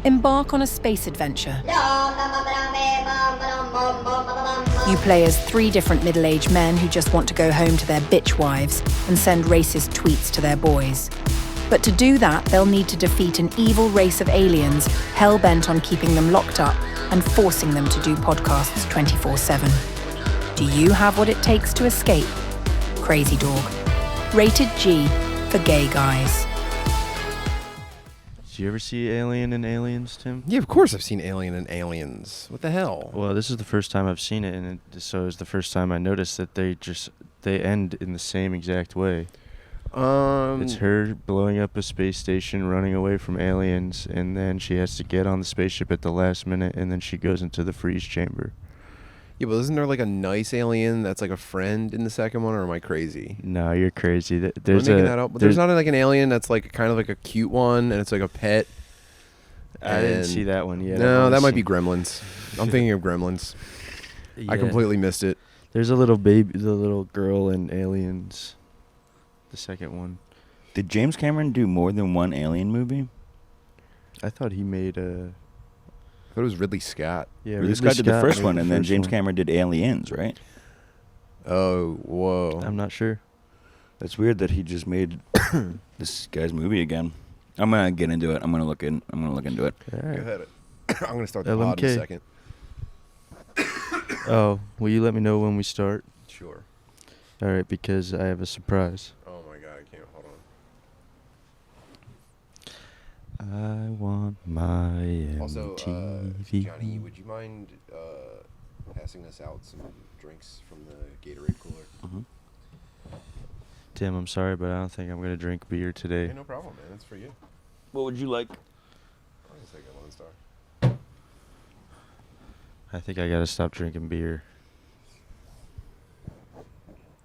Embark on a space adventure. You play as 3 different middle-aged men who just want to go home to their bitch wives and send racist tweets to their boys. But to do that, they'll need to defeat an evil race of aliens hell-bent on keeping them locked up and forcing them to do podcasts 24/7. Do you have what it takes to escape? Crazy Dawg. Rated G for gay guys. Did you ever see Alien and Aliens, Tim? Yeah, of course I've seen Alien and Aliens. What the hell? Well, this is the first time I've seen it, and so it's the first time I noticed that they end in the same exact way. It's her blowing up a space station, running away from aliens, and then she has to get on the spaceship at the last minute, and then she goes into the freeze chamber. Yeah, but isn't there like a nice alien that's like a friend in the second one, or am I crazy? No, you're crazy. There's not like an alien that's like kind of like a cute one, and it's like a pet. I didn't see that one yet. No, that might be Gremlins. I'm thinking of Gremlins. Yeah. I completely missed it. There's a little baby, the little girl in Aliens, the second one. Did James Cameron do more than one Alien movie? I thought he made a... I thought it was Ridley Scott. Yeah, Ridley Scott did the first made one, the and then first James one. Cameron did Aliens, right? Oh, whoa. I'm not sure. That's weird that he just made this guy's movie again. I'm gonna get into it. I'm gonna look into it. All Go right. ahead. I'm going to start the pod in a LMK. second. Oh, will you let me know when we start? Sure. All right, because I have a surprise. Oh, my God. I can't. Hold on. I want my MTV. Also, Johnny, would you mind passing us out some drinks from the Gatorade cooler? Mm-hmm. Tim, I'm sorry, but I don't think I'm going to drink beer today. Hey, no problem, man. It's for you. What would you like? I'm going to take a Lone Star. I think I got to stop drinking beer.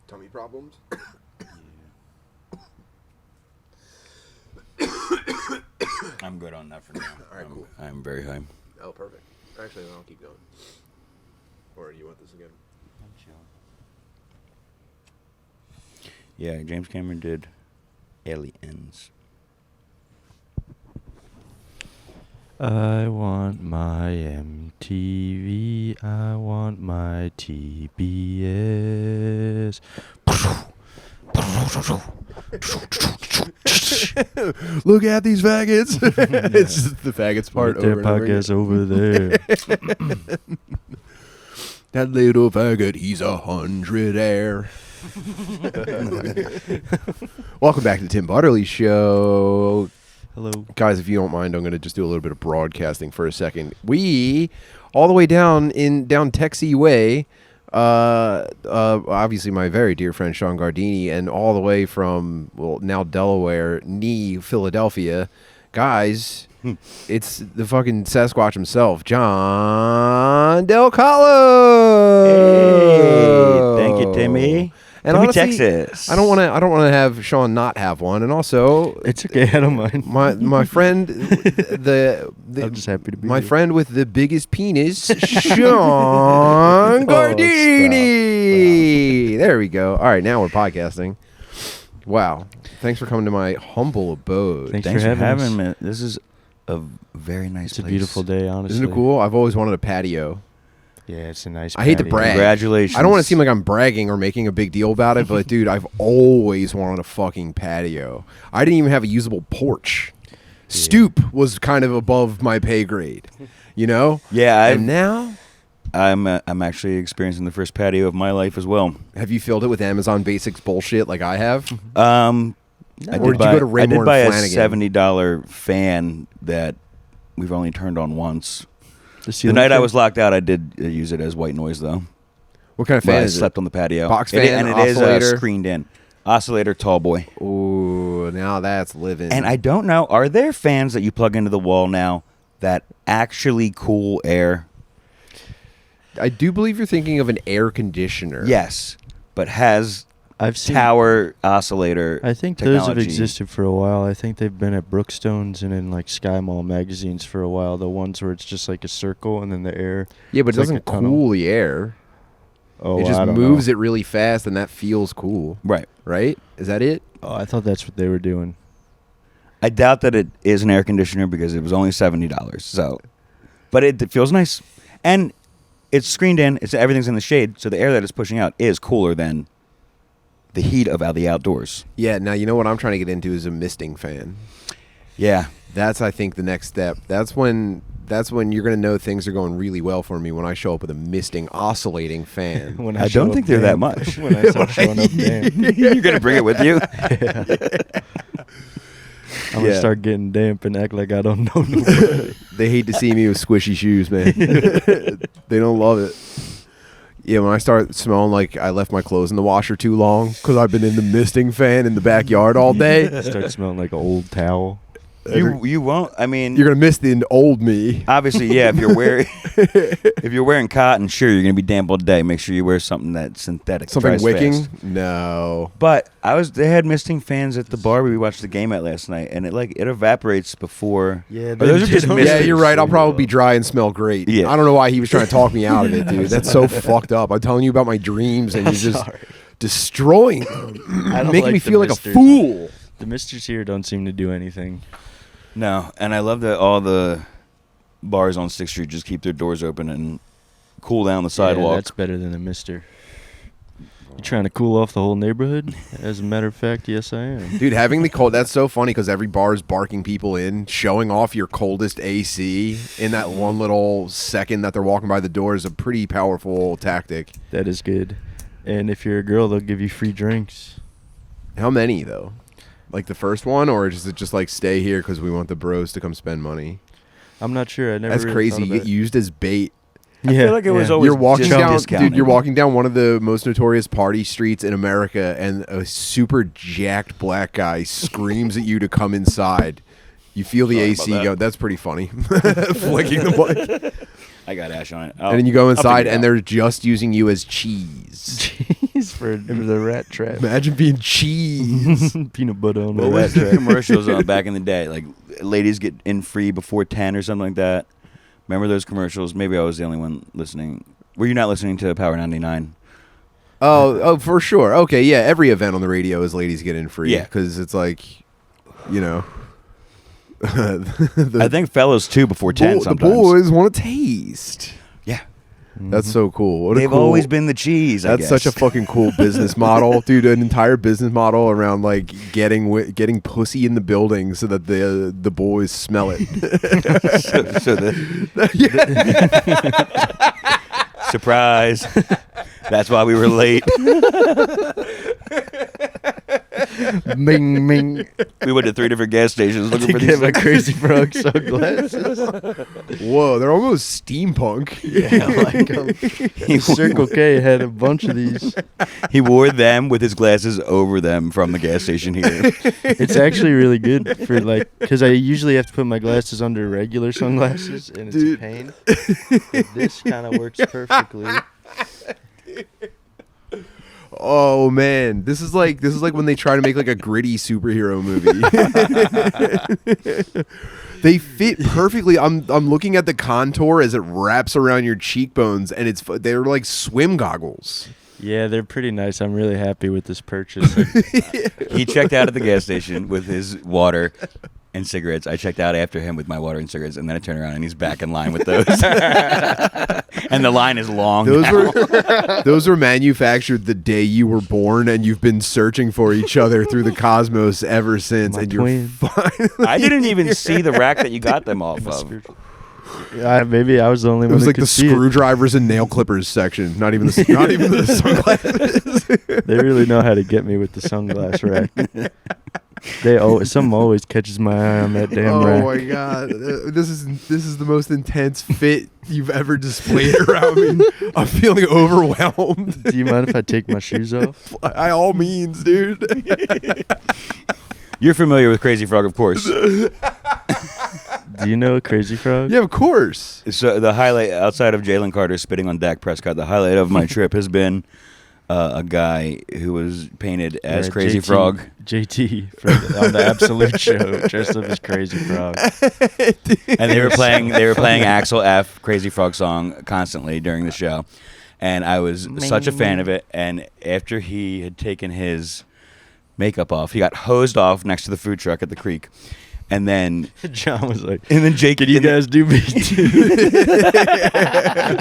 Tummy problems? I'm good on that for now. All right, cool. I'm very high. Oh, perfect. Actually, then I'll keep going. Or do you want this again? Yeah, James Cameron did Aliens. I want my MTV. I want my TBS. Look at these faggots. It's just the faggots part Their over and over podcast again. over there. That little faggot, he's 100 air. Welcome back to the Tim Butterly Show. Hello. Guys, if you don't mind, I'm going to just do a little bit of broadcasting for a second. We, all the way down Texie Way, obviously my very dear friend Shawn Gardini, and all the way from, well, now Delaware, Philadelphia. Guys, it's the fucking Sasquatch himself, John DelCollo. Hey, thank you, Timmy. And Timmy, honestly, Texas. I don't want to have Shawn not have one. And also, It's okay, I don't mind. my friend, I'm just happy to be my here. friend with the biggest penis, Shawn Gardini. There we go. All right, now we're podcasting. Wow. Thanks for coming to my humble abode. Thanks Thanks for for having having us. me. This is a very nice It's a place. beautiful day, honestly. Isn't it cool? I've always wanted a patio. Yeah, it's a nice I hate to patio. brag. Congratulations. I don't want to seem like I'm bragging or making a big deal about it, but dude, I've always wanted a fucking patio. I didn't even have a usable porch. Stoop was kind of above my pay grade, you know? Yeah, And now, I'm actually experiencing the first patio of my life as well. have you filled it with Amazon Basics bullshit like I have? I Or did you go to Raymore I did buy and a Flanagan? $70 fan that we've only turned on once. The ceiling night I fan? was locked out, I did use it as white noise though. What kind of But fan I is slept on the patio. Box It- fan, and it is oscillator? screened in. Oscillator, tall boy. it? Ooh, now that's living. And I don't know, are there fans that you plug into the wall now that actually cool air? I do believe you're thinking of an air conditioner. Yes, but has I've seen tower oscillator I think those have technology. existed for a while. I think they've been at Brookstones and in like Sky Mall magazines for a while. The ones where it's just like a circle and then the air. Yeah, but it It's like doesn't a tunnel. cool the air. Oh, It just I don't moves know. it really fast, and that feels cool. Right. Right? Is that it? Oh, I thought that's what they were doing. I doubt that it is an air conditioner because it was only $70. So, but it feels nice, and it's screened in. Everything's in the shade, so the air that it's pushing out is cooler than the heat of the outdoors. Yeah. Now you know what I'm trying to get into is a misting fan. Yeah, That's, I think, the next step. That's when you're gonna know things are going really well for me when I show up with a misting, oscillating fan. When I show don't up think they're that damp. much. When I start showing up damp, You're gonna bring it with you. I'm gonna start getting damp and act like I don't know nobody. They hate to see me with squishy shoes, man. They don't love it. Yeah, when I start smelling like I left my clothes in the washer too long because I've been in the misting fan in the backyard all day. Start smelling like an old towel. You won't. I mean, You're gonna miss the old me. obviously, yeah. If you're wearing cotton, sure, you're gonna be damp all day. Make sure you wear something that's synthetic, Something dries wicking? fast. No. But they had misting fans at the bar we watched the game at last night, and it evaporates before. Yeah, Or those are just don't- Yeah, misters. you're right. I'll probably be dry and smell great. Yeah. I don't know why he was trying to talk me out of it, dude. That's so fucked up. I'm telling you about my dreams, and you're just Sorry. destroying them. I don't Making me like the feel like a misters. fool. The misters here don't seem to do anything. No, and I love that all the bars on 6th Street just keep their doors open and cool down the Yeah, sidewalk. that's better than a mister. You trying to cool off the whole neighborhood? As a matter of fact, yes, I am. Dude, having the cold, that's so funny because every bar is barking people in, showing off your coldest AC in that one little second that they're walking by the door is a pretty powerful tactic. That is good. And if you're a girl, they'll give you free drinks. How many, though? Like the first one, or is it just like stay here because we want the bros to come spend money? I'm not sure. I never. That's really crazy. thought You of get that. used as bait. I feel like it was always You're walking just down, discounted. dude. You're walking down one of the most notorious party streets in America, and a super jacked black guy screams at you to come inside. You feel the Sorry AC about that. go. That's pretty funny. Flicking the mic. I got ash on it. And then you go I'll inside, figure it and out. they're just using you as cheese. Cheese for the rat trap. Imagine being cheese. Peanut butter on the What rat was the trap. commercials back in the day? Like ladies get in free before 10 or something like that. Remember those commercials? Maybe I was the only one listening. Were you not listening to Power 99? Oh, for sure. Okay, yeah. Every event on the radio is ladies get in free. Yeah. because it's like, you know, I think fellas too before 10 the sometimes. boys want to taste. Yeah. That's so cool. What a They've cool, always been the cheese, I That's guess. such a fucking cool business model, dude. An entire business model around like getting pussy in the building so that the boys smell it. Surprise. That's why we were late. Ming ming. We went to 3 different gas stations looking To for get these my things. Crazy Frog sunglasses. Whoa, they're almost steampunk. Yeah, like Circle K had a bunch of these. He wore them with his glasses over them from the gas station here. It's actually really good for because I usually have to put my glasses under regular sunglasses, and it's Dude. a pain. But this kind of works perfectly. Oh man, this is like when they try to make like a gritty superhero movie. They fit perfectly. I'm looking at the contour as it wraps around your cheekbones, and they're like swim goggles. Yeah, they're pretty nice. I'm really happy with this purchase. He checked out at the gas station with his water and cigarettes. I checked out after him with my water and cigarettes, and then I turned around and he's back in line with those. And the line is long. Those were manufactured the day you were born, and you've been searching for each other through the cosmos ever since. My and twin. you're finally. I didn't even see the rack that you got them off of. Maybe I was the only It one was that like could the see it. screwdrivers and nail clippers section. Not even the sunglasses. They really know how to get me with the sunglass rack. Something always catches my eye on that damn rack. Oh my god, this is the most intense fit you've ever displayed around me. I'm feeling overwhelmed. Do you mind if I take my shoes off? By all means, dude. You're familiar with Crazy Frog, of course. Do you know Crazy Frog? Yeah, of course. So the highlight, outside of Jalen Carter spitting on Dak Prescott, the highlight of my trip has been a guy who was painted as Yeah, Crazy JT Frog. JT on the Absolute Show, dressed up as Crazy Frog. And they were playing Axel F. Crazy Frog song constantly during the show. And I was such a fan of it. And after he had taken his makeup off, he got hosed off next to the food truck at the creek. And then John was like, and then Jake, "Could you guys do me too?"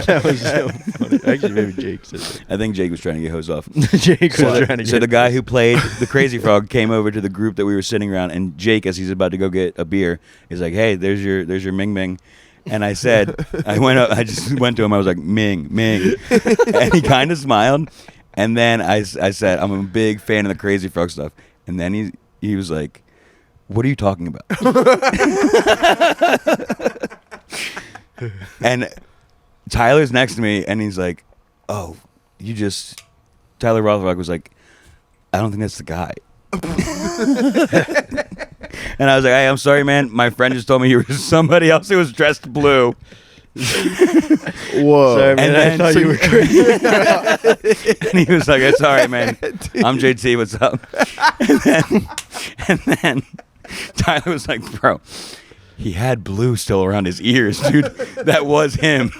That was so funny. Actually, maybe Jake said that. I think Jake was trying to get hosed off. Jake was trying to get. So the guy who played the Crazy Frog came over to the group that we were sitting around, and Jake, as he's about to go get a beer, is like, "Hey, there's your Ming Ming." And I said, I just went to him. I was like, "Ming Ming," and he kind of smiled. And then I said, "I'm a big fan of the Crazy Frog stuff." And then he was like, "What are you talking about?" And Tyler's next to me, and he's like, "Oh, Tyler Rothrock was like, I don't think that's the guy." And I was like, "Hey, I'm sorry, man. My friend just told me you were somebody else who was dressed blue." Whoa. Sorry, man, And then, I thought you were crazy. And he was like, "It's all right, man. I'm JT. What's up?" And then Tyler was like, "Bro, he had blue still around his ears, dude. That was him."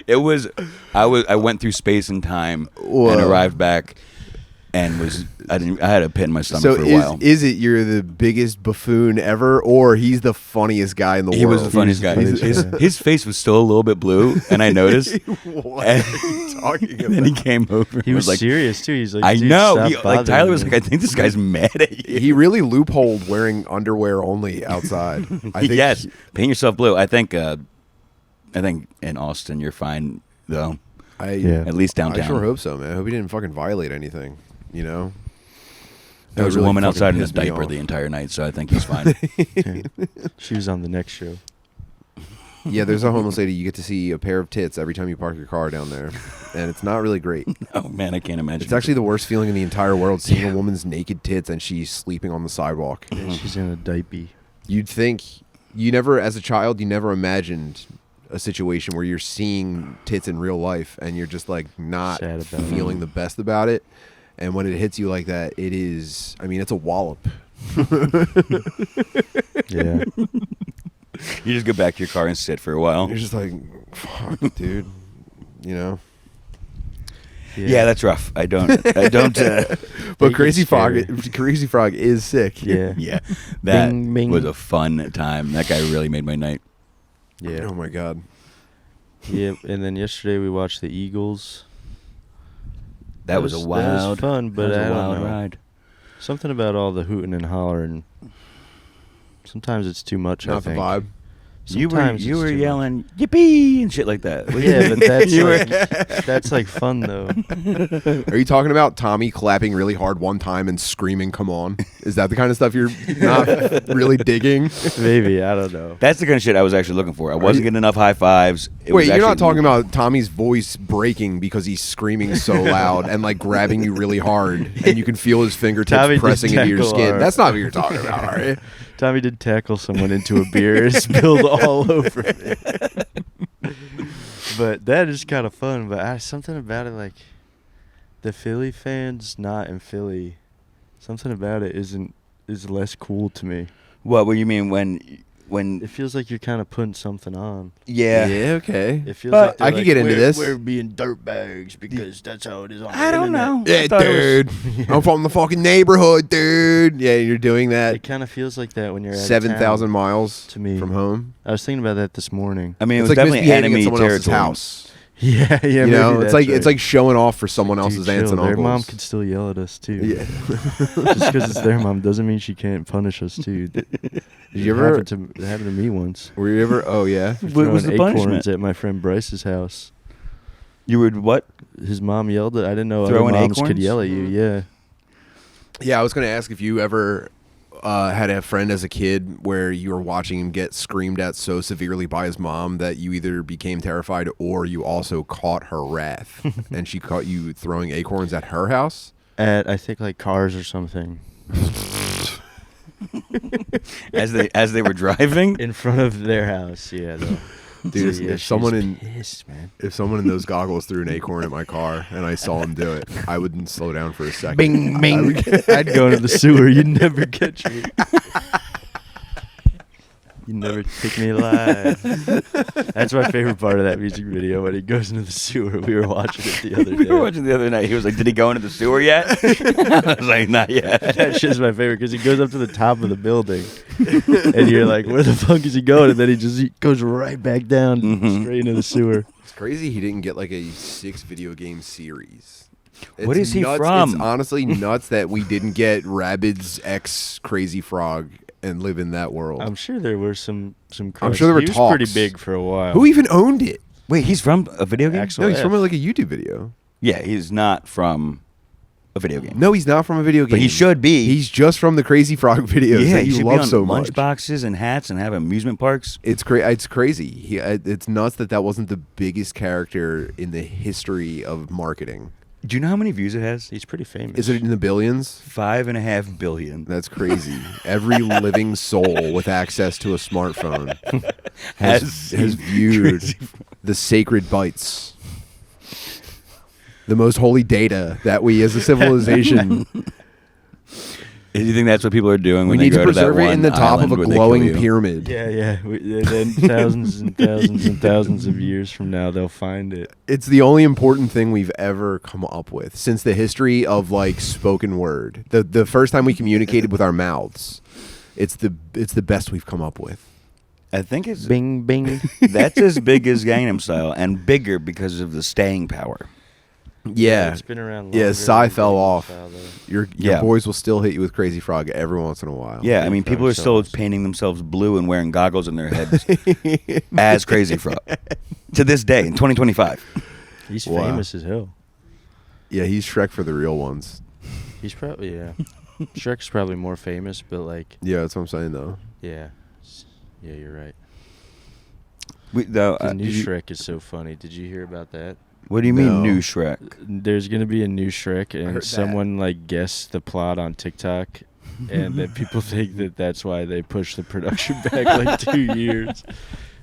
It was. I went through space and time and arrived back, and I had a pit in my stomach for a while. Is it you're the biggest buffoon ever, or he's the funniest guy in the world? He was the funniest guy. His face was still a little bit blue, and I noticed. What are you talking about? And then he came over. He and was like, serious too. He's like, "I "Dude, know." stop Like Tyler was bothering like, me." "I think this guy's mad at you." He really loopholed wearing underwear only outside. I think Yes, paint yourself blue. I think in Austin you're fine though. Yeah. At least downtown. I sure hope so, man. I hope he didn't fucking violate anything. You know. There was That a really woman fucking outside in a pissed me diaper off. the entire night, so I think he's fine. Yeah. She was on the next show. Yeah, there's a homeless lady. You get to see a pair of tits every time you park your car down there, and it's not really great. Oh man, I can't imagine. It's actually the worst feeling in the entire world, seeing a woman's naked tits and she's sleeping on the sidewalk. Yeah, she's in a diaper. You'd think as a child, you never imagined a situation where you're seeing tits in real life and you're just like not Sad about feeling the best about it. And when it hits you like that, it's a wallop. Yeah. You just go back to your car and sit for a while. You're just like, fuck, dude. You know? Yeah, that's rough. I don't. But Crazy scary. Frog is sick. Yeah. Yeah, that Bing, bing. was a fun time. That guy really made my night. Yeah. Oh my God. Yeah. And then yesterday we watched the Eagles. That was a wild, That was fun, but that was I a don't wild know. ride. Something about all the hooting and hollering. Sometimes it's too much. I Not the think. vibe. Sometimes You it's were too much. yelling yippee and shit like that. Yeah, but that's You were- that's like fun though. Are you talking about Tommy clapping really hard one time and screaming, "Come on"? Is that the kind of stuff you're not really digging? Maybe, I don't know. That's the kind of shit I was actually looking for. I wasn't getting enough high fives. Wait, you're not talking about Tommy's voice breaking because he's screaming so loud and like grabbing you really hard and you can feel his fingertips Tommy did pressing into your tackle skin. our- That's not what you're talking about, all right? Tommy did tackle someone into a beer. It spilled all over me. But that is kind of fun. But something about it, like the Philly fans not in Philly, something about it is less cool to me. What do you mean when? It feels like you're kind of putting something on. Yeah. Okay. It feels But like they're I could like, get into this. We're being dirtbags because that's how it is on I the don't internet. know. Yeah, I thought it was- dude. I'm from the fucking neighborhood, dude. Yeah, you're doing that It kind of feels like that when you're out of 7,000 town, miles to me. from home. I was thinking about that this morning. I mean, it It's was like definitely misbehaving enemy at someone else's territory. house. Yeah, yeah. You know, maybe it's that's like it's right. like showing off for someone Dude, else's aunts chill. and uncles. Their mom could still yell at us too. Yeah. Just because it's their mom doesn't mean she can't punish us too. Did you ever? It happened to me once. Were you ever? Oh yeah. What was the Throwing acorns punishment? at my friend Bryce's house. You would what? His mom yelled at. I didn't know Throwing other moms could acorns? yell at you. Yeah. Yeah, I was going to ask if you ever had a friend as a kid where you were watching him get screamed at so severely by his mom that you either became terrified or you also caught her wrath and she caught you throwing acorns at her house. At I think like cars or something As they were driving. in front of their house. Yeah. Though. Dude, So, yeah, if she someone was in pissed, man. if someone in those goggles threw an acorn at my car and I saw him do it, I wouldn't slow down for a second. Bing, bing. I'd go into the sewer. You'd never catch me. You never pick me alive. That's my favorite part of that music video when he goes into the sewer. We were watching it the other day. We were watching the other night. He was like, "Did he go into the sewer yet?" I was like, "Not yet." That shit's my favorite because he goes up to the top of the building, and you're like, "Where the fuck is he going?" And then he goes right back down, straight into the sewer. It's crazy he didn't get like a 6 video game series. What is he nuts. from? It's honestly nuts that we didn't get Rabbids X Crazy Frog and live in that world. I'm sure there were some. I'm sure there were he was talks. pretty big for a while. Who even owned it? Wait, he's from a video game? Axel No, he's F. from like a YouTube video. Yeah, he's not from a video game. No, he's not from a video game. But he should be. He's just from the Crazy Frog videos yeah, that he you should love be on so much. lunchboxes and hats and have amusement parks. It's crazy. It's nuts that wasn't the biggest character in the history of marketing. Do you know how many views it has? He's pretty famous. Is it in the billions? 5.5 billion. That's crazy. Every living soul with access to a smartphone has viewed the sacred bytes, the most holy data that we as a civilization. Do you think that's what people are doing We when they need to go to that preserve it one in the top of island a where they glowing kill you? pyramid. Yeah. And then thousands and thousands and thousands of years from now, they'll find it. It's the only important thing we've ever come up with since the history of like spoken word. The first time we communicated with our mouths, it's the best we've come up with. I think it's Bing, bing. that's as big as Gangnam Style and bigger because of the staying power. Yeah, It's been around yeah. longer Psy than fell Gangnam off. Style, though. Your Yeah. boys will still hit you with Crazy Frog every once in a while. Yeah, I mean, Frog people are still sells. painting themselves blue and wearing goggles in their heads as Crazy Frog to this day in 2025. He's Wow. famous as hell. Yeah, he's Shrek for the real ones. He's probably, yeah. Shrek's probably more famous, but like, Yeah, that's what I'm saying though. yeah. Yeah, you're right. The The new Shrek is so funny. Did you hear about that? What do you No. mean, new Shrek? There's gonna be a new Shrek, heard and that. someone like guessed the plot on TikTok, and then people think that that's why they pushed the production back like 2 years.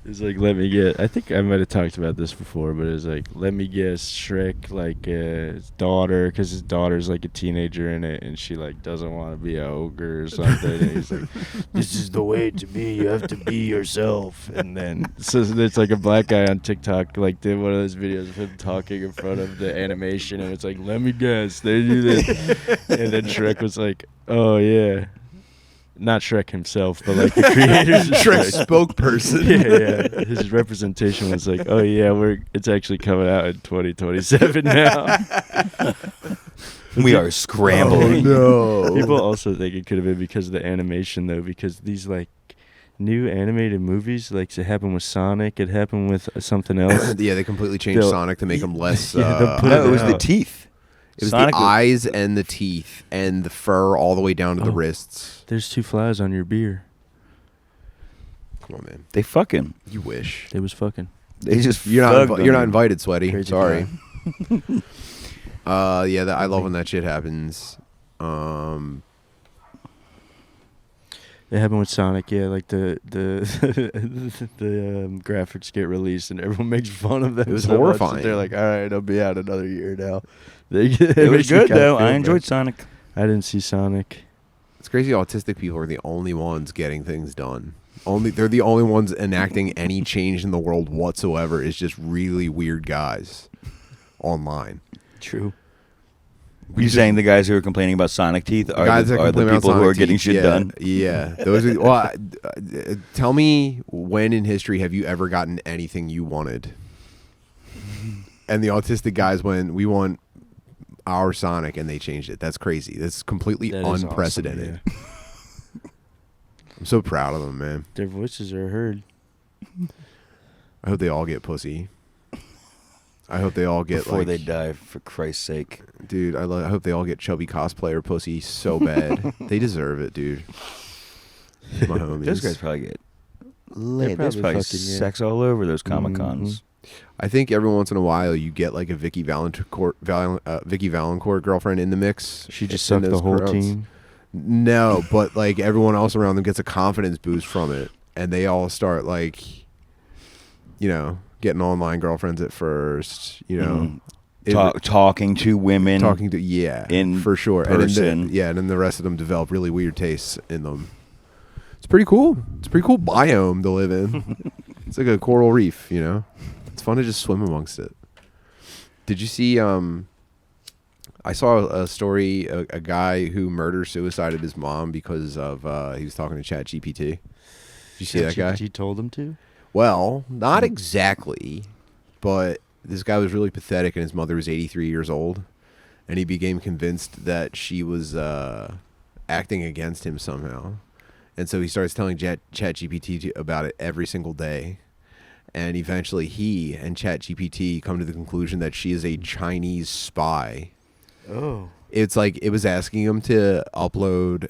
It's like, let me get. I think I might have talked about this before, but it's like, let me guess, Shrek like his daughter, because his daughter's like a teenager in it, and she like doesn't want to be a ogre or something. And he's like, this is the way to be. You have to be yourself. And then so there's like a black guy on TikTok like did one of those videos of him talking in front of the animation, and it's like, let me guess, they do this, and then Shrek was like, oh yeah. Not Shrek himself, but like the creators of Shrek's Shrek. spokesperson. Yeah. His representation was like, oh yeah, it's actually coming out in 2027 now. We are scrambling. Oh, no. People also think it could have been because of the animation though, because these like new animated movies, like it happened with Sonic, it happened with something else. Yeah, they completely changed They'll- Sonic to make him less. Yeah, they'll put No, it was the out. teeth. It was Sonic the eyes and the teeth and the fur all the way down to the Oh. wrists. There's 2 flies on your beer. Come on, man. They fucking. You wish. They was fucking. They just. You're fucked not. You're not them. invited, sweaty. Crazy Sorry. guy. Yeah, I love when that shit happens. It happened with Sonic, yeah. Like the graphics get released and everyone makes fun of them. It was so much that horrifying. They're like, all right, it'll be out another year now. It was good though. I enjoyed Sonic. I didn't see Sonic. It's crazy. Autistic people are the only ones getting things done. They're the only ones enacting any change in the world whatsoever. Is just really weird guys online. True. You saying the guys who are complaining about Sonic teeth are Guys the, that are the complain about people who Sonic are getting teeth, shit yeah, done? Yeah, those are. Well, tell me when in history have you ever gotten anything you wanted? And the autistic guys went, we want our Sonic, and they changed it. That's crazy. That's completely That is awesome, unprecedented. yeah. I'm so proud of them, man. Their voices are heard. I hope they all get pussy. I hope they all get Before like, they die, for Christ's sake. dude. I hope they all get chubby cosplayer pussy so bad. They deserve it, dude. My homies. Those guys probably get laid. There's probably probably fucking, yeah. sex all over those Comic Cons. I think every once in a while you get like a Vicky Valancourt girlfriend in the mix. She just in sucked the those whole crowds. team. No, but like everyone else around them gets a confidence boost from it, and they all start like, getting online girlfriends at first. Talking to women. talking to in in for sure, person. and then the rest of them develop really weird tastes in them. It's pretty cool. It's a pretty cool biome to live in. It's like a coral reef, you know. It's fun to just swim amongst it. Did you see? I saw a story. A guy who murder-suicided his mom because of he was talking to ChatGPT. Did you see that guy? He told him to. Well, not exactly, but this guy was really pathetic, and his mother was 83 years old, and he became convinced that she was acting against him somehow. And so he starts telling ChatGPT about it every single day. And eventually he and ChatGPT come to the conclusion that she is a Chinese spy. Oh. It's like it was asking him to upload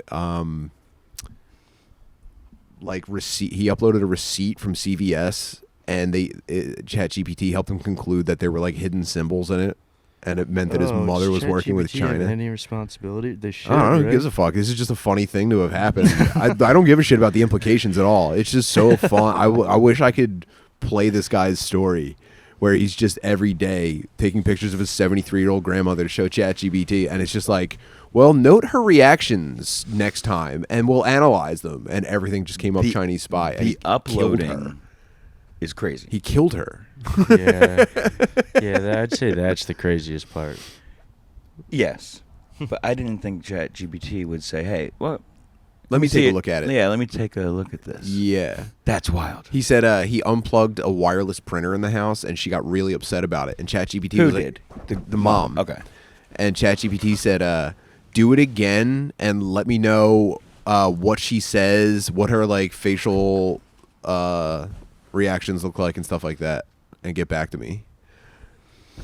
receipt. He uploaded a receipt from CVS, and ChatGPT helped him conclude that there were like hidden symbols in it. And it meant that his mother was working with China. Any responsibility? They should. I don't know. Who right? gives a fuck? This is just a funny thing to have happened. I don't give a shit about the implications at all. It's just so fun. I wish I could play this guy's story where he's just every day taking pictures of his 73-year-old grandmother to show ChatGPT, and it's just like, well, note her reactions next time, and we'll analyze them. And everything just came up Chinese spy. And The uploading is crazy. He killed her. Yeah, I'd say that's the craziest part. Yes, but I didn't think ChatGPT would say, "Hey, what? Let me take a look at it." Yeah, let me take a look at this. Yeah. That's wild. He said he unplugged a wireless printer in the house, and she got really upset about it. And ChatGPT Who was did? like, the mom. Okay. And ChatGPT said, do it again and let me know what she says, what her like facial reactions look like and stuff like that, and get back to me.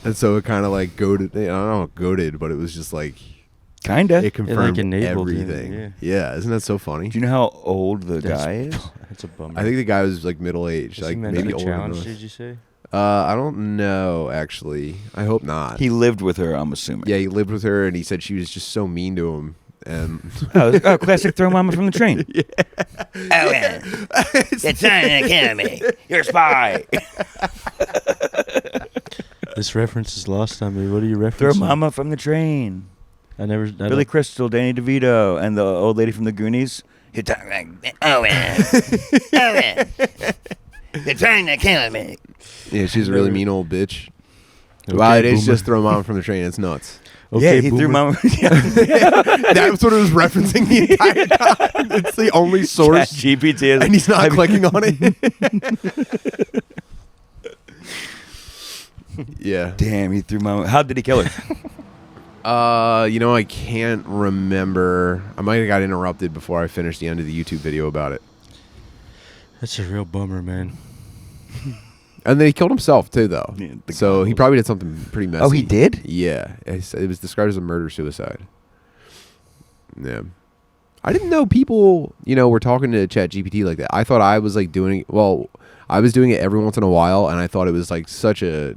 And so it kind of like goaded, I don't know, goaded, but it was just like, Kinda. it confirmed enabled him, everything. Yeah, isn't that so funny? Do you know how old the guy is? That's a bummer. I think the guy was like middle aged, Is like he meant maybe to be older than challenged, us. did you say? I don't know, actually. I hope not. He lived with her, I'm assuming. Yeah, he lived with her, and he said she was just so mean to him. And Classic throw mama from the train. Yeah. Oh, yeah. It's trying to kill me. You're a spy. This reference is lost on me. What are you referencing? Throw mama from the train. Billy Crystal, Danny DeVito, and the old lady from the Goonies. You're talking like, oh, yeah. Oh, yeah. They're trying to kill me. yeah, she's a really mean old bitch. Okay, Wow, it is boomer. just throw mom from the train. It's nuts. Okay, yeah, he threw boomer. mama. Yeah. That's what it was referencing the entire time. It's the only source. GPT is, And he's not clicking on it. Yeah. Damn, he threw mama. How did he kill her? I can't remember. I might have got interrupted before I finished the end of the YouTube video about it. That's a real bummer, man. And then he killed himself too, though. Yeah, So he probably did something pretty messy. Oh, he did? Yeah, it was described as a murder-suicide. Yeah. I didn't know people, were talking to ChatGPT like that. I thought I was like I was doing it every once in a while, and I thought it was like such a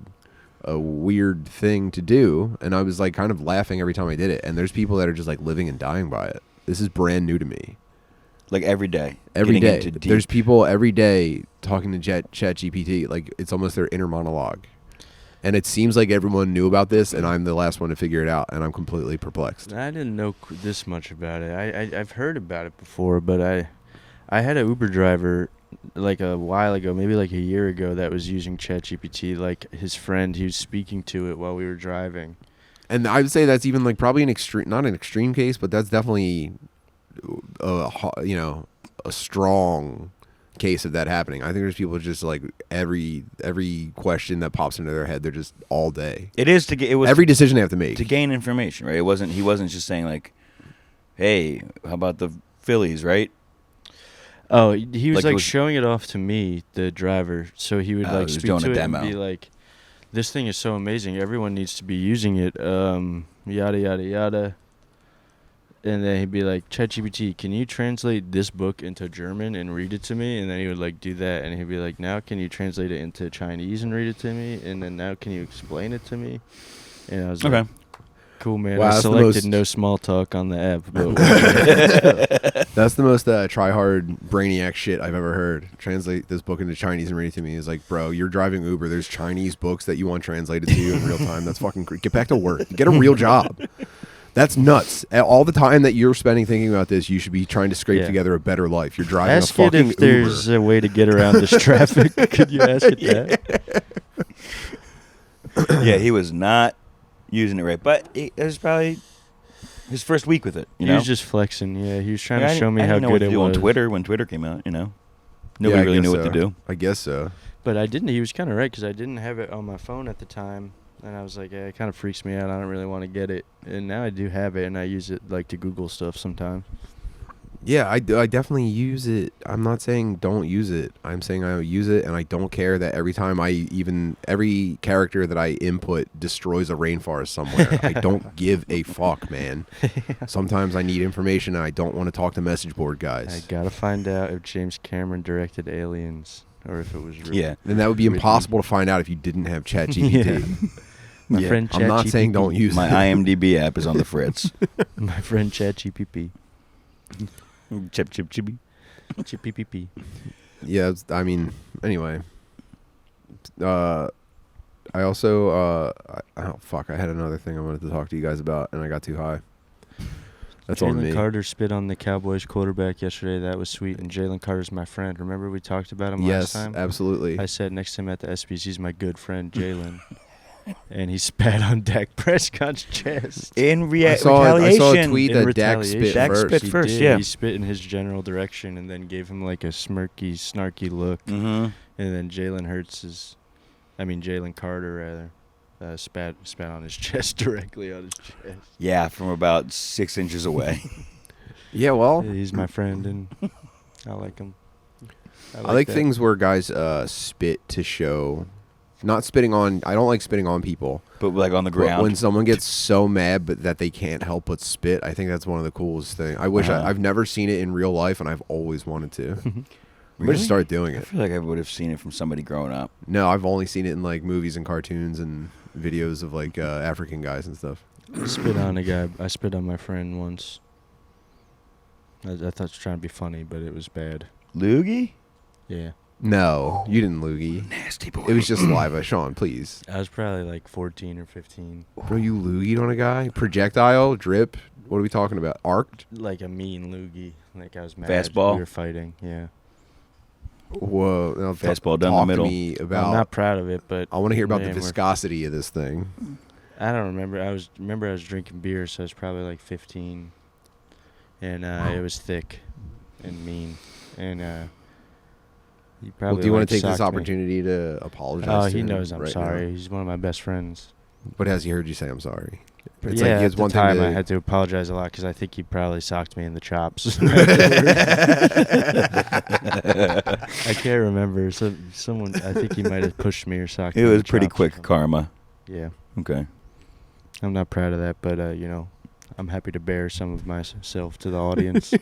weird thing to do, and I was like kind of laughing every time I did it. And there's people that are just like living and dying by it. This is brand new to me. Like every day. Every Getting day. into deep- There's people every day talking to ChatGPT. Like it's almost their inner monologue. And it seems like everyone knew about this, and I'm the last one to figure it out, and I'm completely perplexed. I didn't know this much about it. I've heard about it before, but I had an Uber driver like a while ago, maybe like a year ago, that was using ChatGPT. Like his friend, he was speaking to it while we were driving. And I would say that's even like probably not an extreme case, but that's definitely a strong case of that happening. I think there's people just like every question that pops into their head, they're just all day. It is to get. It was Every decision they have to make to gain information, right? He wasn't just saying like, "Hey, how about the Phillies?" Right? Oh, he was Like, like showing it off to me, the driver. So he would he like was speak doing to a it and demo. be like, "This thing is so amazing. Everyone needs to be using it." Yada yada yada. And then he'd be like, ChatGPT, can you translate this book into German and read it to me? And then he would like do that, and he'd be like, now can you translate it into Chinese and read it to me? And then now can you explain it to me? And I was like, cool, man. Wow, I that's the selected most- no small talk on the app. But That's the most try-hard brainiac shit I've ever heard. Translate this book into Chinese and read it to me. Is like, bro, you're driving Uber. There's Chinese books that you want translated to you in real time. That's fucking get back to work. Get a real job. That's nuts. All the time that you're spending thinking about this, you should be trying to scrape together a better life. You're driving ask a fucking it if there's Uber. a way to get around this traffic. Could you ask it that? Yeah, he was not using it right, but it was probably his first week with it. He was just flexing. Yeah, he was trying to show me I how didn't know good what to it do was. on Twitter when Twitter came out. Nobody Yeah, I really knew guess what to do. I guess so. But I didn't. He was kind of right because I didn't have it on my phone at the time, and I was like, it kind of freaks me out. I don't really want to get it, and now I do have it, and I use it like to Google stuff sometimes. Yeah, I definitely use it. I'm not saying don't use it. I'm saying I use it, and I don't care that every time every character that I input destroys a rainforest somewhere. I don't give a fuck, man. Sometimes I need information, and I don't want to talk to message board guys. I gotta find out if James Cameron directed Aliens or if it was real. Yeah. Then that would be impossible to find out if you didn't have ChatGPT. My Yeah. friend I'm not saying don't use My it. IMDb app is on the fritz. My friend ChatGPT. Chip, chip, chippy. ChatGPT. Yeah, I mean, anyway. I also, fuck, I had another thing I wanted to talk to you guys about, and I got too high. That's on me. Jalen Carter spit on the Cowboys quarterback yesterday. That was sweet. And Jalen Carter's my friend. Remember we talked about him last time? Yes, absolutely. I sat next to him at the ESPYs. He's my good friend, Jalen. And he spat on Dak Prescott's chest. In I saw retaliation. a tweet In that Dak retaliation. spit Dak first. spit He first, did. yeah. He spit in his general direction and then gave him like a smirky, snarky look. Mm-hmm. And then Jalen Carter spat on his chest, directly on his chest. Yeah, from about 6 inches away. Yeah, well, Yeah, he's my friend, and I like him. I like that. things where guys spit to show. Not spitting on. I don't like spitting on people. But like on the But ground. when someone gets so mad but that they can't help but spit, I think that's one of the coolest things. I wish I've never seen it in real life, and I've always wanted to. I'm gonna just start doing I it. feel like I would have seen it from somebody growing up. No, I've only seen it in like movies and cartoons and videos of like African guys and stuff. I spit on a guy. I spit on my friend once. I thought I was trying to be funny, but it was bad. Loogie? Yeah. No, you didn't loogie. Nasty boy. It was just saliva. Sean, please. I was probably like 14 or 15. Bro, you loogied on a guy? Projectile? Drip? What are we talking about? Arced? Like a mean loogie. Like I was mad. Fastball? We were fighting, yeah. Whoa. Now, Fastball down the talk middle. To me about, I'm not proud of it, but I want to hear about the man, we're- viscosity of this thing. I don't remember. I was drinking beer, so I was probably like 15, and it was thick and mean, and he probably. Well, do you want like, to take this socked me. opportunity to apologize? Oh, to he him knows I'm right sorry. now? He's one of my best friends. But has he heard you say I'm sorry? It's yeah, like he has at the one time thing I to, had to apologize a lot because I think he probably socked me in the chops. I can't remember. Someone, I think he might have pushed me or socked me. It in was the pretty chops or quick something. karma. Yeah, Okay. I'm not proud of that, but I'm happy to bear some of myself to the audience.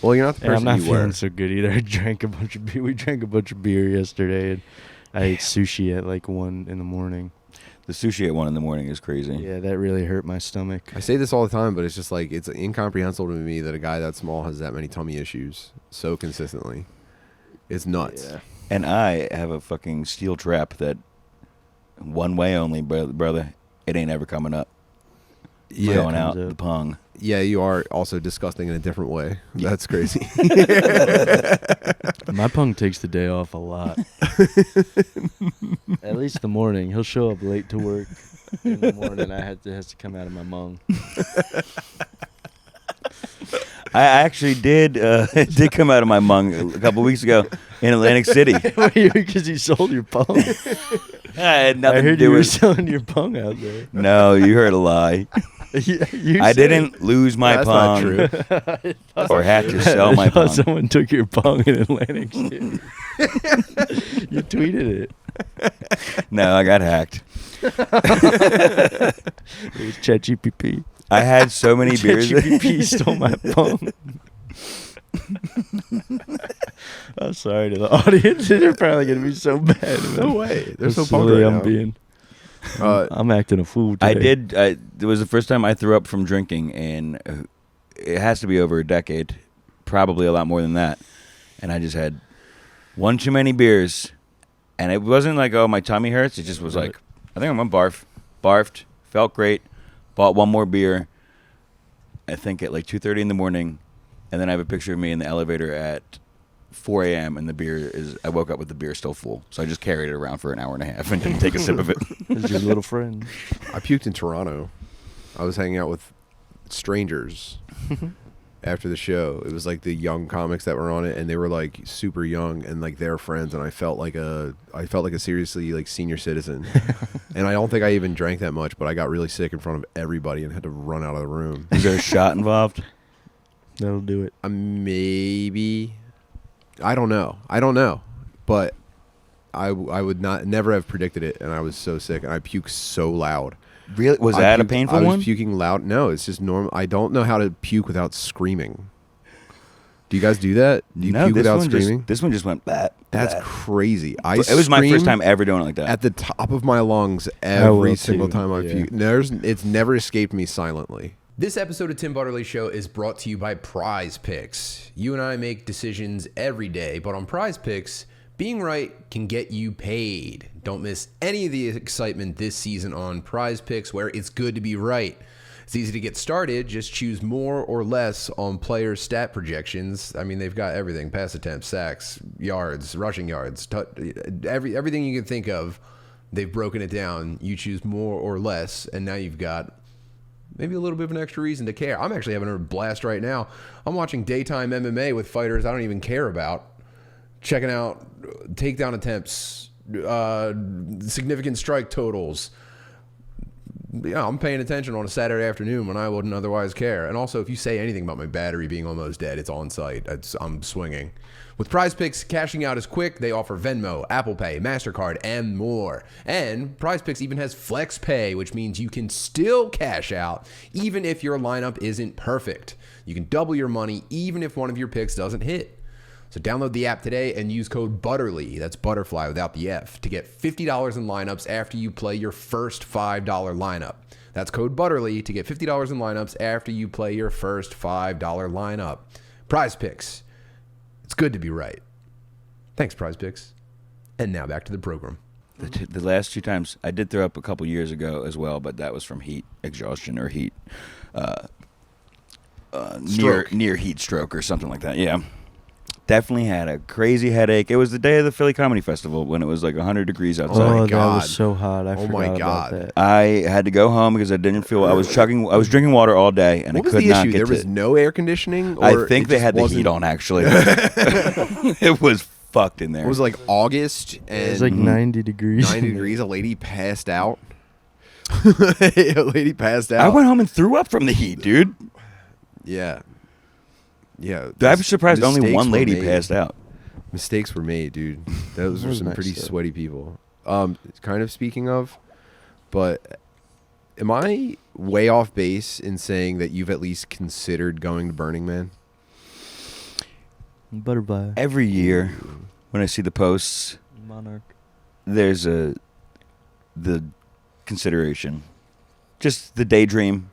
well, you're not the And I'm person not you feeling were. so good either. I drank a bunch of beer. We drank a bunch of beer yesterday, and I ate sushi at like 1 in the morning. The sushi at 1 in the morning is crazy. Yeah, that really hurt my stomach. I say this all the time, but it's just like it's incomprehensible to me that a guy that small has that many tummy issues so consistently. It's nuts. Yeah. And I have a fucking steel trap that one way only, brother. It ain't ever coming up. Yeah, Going comes out up. the pung. Yeah, you are also disgusting in a different way. That's crazy. My punk takes the day off a lot. At least the morning. He'll show up late to work in the morning. It has to come out of my mung. I actually did it did come out of my mung a couple weeks ago in Atlantic City. Because you sold your pung. I had nothing I to heard do you were with. selling your pung out there. No, you heard a lie. Yeah, you I said didn't lose my That's pung not true. or have to sell my I thought pung. someone took your pung in Atlantic City. You tweeted it. No, I got hacked. It was ChatGPT. I had so many beers. ChatGPT stole my pung. I'm sorry to the audience. They're probably gonna be so bad. No way. They're so silly pumped right I'm now. being. Uh, I'm acting a fool today. I did. It was the first time I threw up from drinking, and it has to be over a decade, probably a lot more than that. And I just had one too many beers, and it wasn't like, oh, my tummy hurts. It just was like, I think I'm gonna barf. Barfed, felt great, bought one more beer, I think at like 2:30 in the morning, and then I have a picture of me in the elevator at 4 a.m. and I woke up with the beer still full. So I just carried it around for an hour and a half and didn't take a sip of it. It's your little friend. I puked in Toronto. I was hanging out with strangers after the show. It was like the young comics that were on it, and they were like super young and like their friends, and I felt like a seriously like senior citizen. And I don't think I even drank that much, but I got really sick in front of everybody and had to run out of the room. Is there a shot involved? That'll do it. Maybe. I don't know. But I would never have predicted it, and I was so sick, and I puked so loud. Really? Was that a painful one? I was puking loud. No, it's just normal. I don't know how to puke without screaming. Do you guys do that? Do you puke without screaming? This one just went bat. That's crazy. It was my first time ever doing it like that. At the top of my lungs every single time I puke. It's never escaped me silently. This episode of Tim Butterly Show is brought to you by Prize Picks. You and I make decisions every day, but on Prize Picks, being right can get you paid. Don't miss any of the excitement this season on Prize Picks, where it's good to be right. It's easy to get started. Just choose more or less on player stat projections. I mean, they've got everything: pass attempts, sacks, yards, rushing yards, everything you can think of. They've broken it down. You choose more or less, and now you've got maybe a little bit of an extra reason to care. I'm actually having a blast right now. I'm watching daytime MMA with fighters I don't even care about. Checking out takedown attempts, significant strike totals. Yeah, I'm paying attention on a Saturday afternoon when I wouldn't otherwise care. And also, if you say anything about my battery being almost dead, it's on site. I'm swinging. With Prize Picks, cashing out is quick. They offer Venmo, Apple Pay, MasterCard, and more. And Prize Picks even has Flex Pay, which means you can still cash out even if your lineup isn't perfect. You can double your money even if one of your picks doesn't hit. So download the app today and use code BUTTERLY, that's butterfly without the F, to get $50 in lineups after you play your first $5 lineup. That's code BUTTERLY to get $50 in lineups after you play your first $5 lineup. Prize Picks. It's good to be right. Thanks, Prize Picks. And now back to the program. The last 2 times, I did throw up a couple years ago as well, but that was from heat exhaustion or heat, near heat stroke or something like that. Yeah. Definitely had a crazy headache. It was the day of the Philly Comedy Festival when it was like 100 degrees outside. Oh my God. That was so hot. I forgot about that. I had to go home because I didn't feel. I was drinking water all day, and what I could not get. There was no air conditioning. Or I think they had the heat on. Actually, it was fucked in there. It was like August, and it was like 90 degrees. 90 degrees. A lady passed out. A lady passed out. I went home and threw up from the heat, dude. Yeah. Yeah, I'm surprised only one lady passed out. Mistakes were made, dude. Those were some pretty sweaty people. Kind of speaking of, but am I way off base in saying that you've at least considered going to Burning Man? Butterfly. Every year when I see the posts, Monarch, there's the consideration. Just the daydream.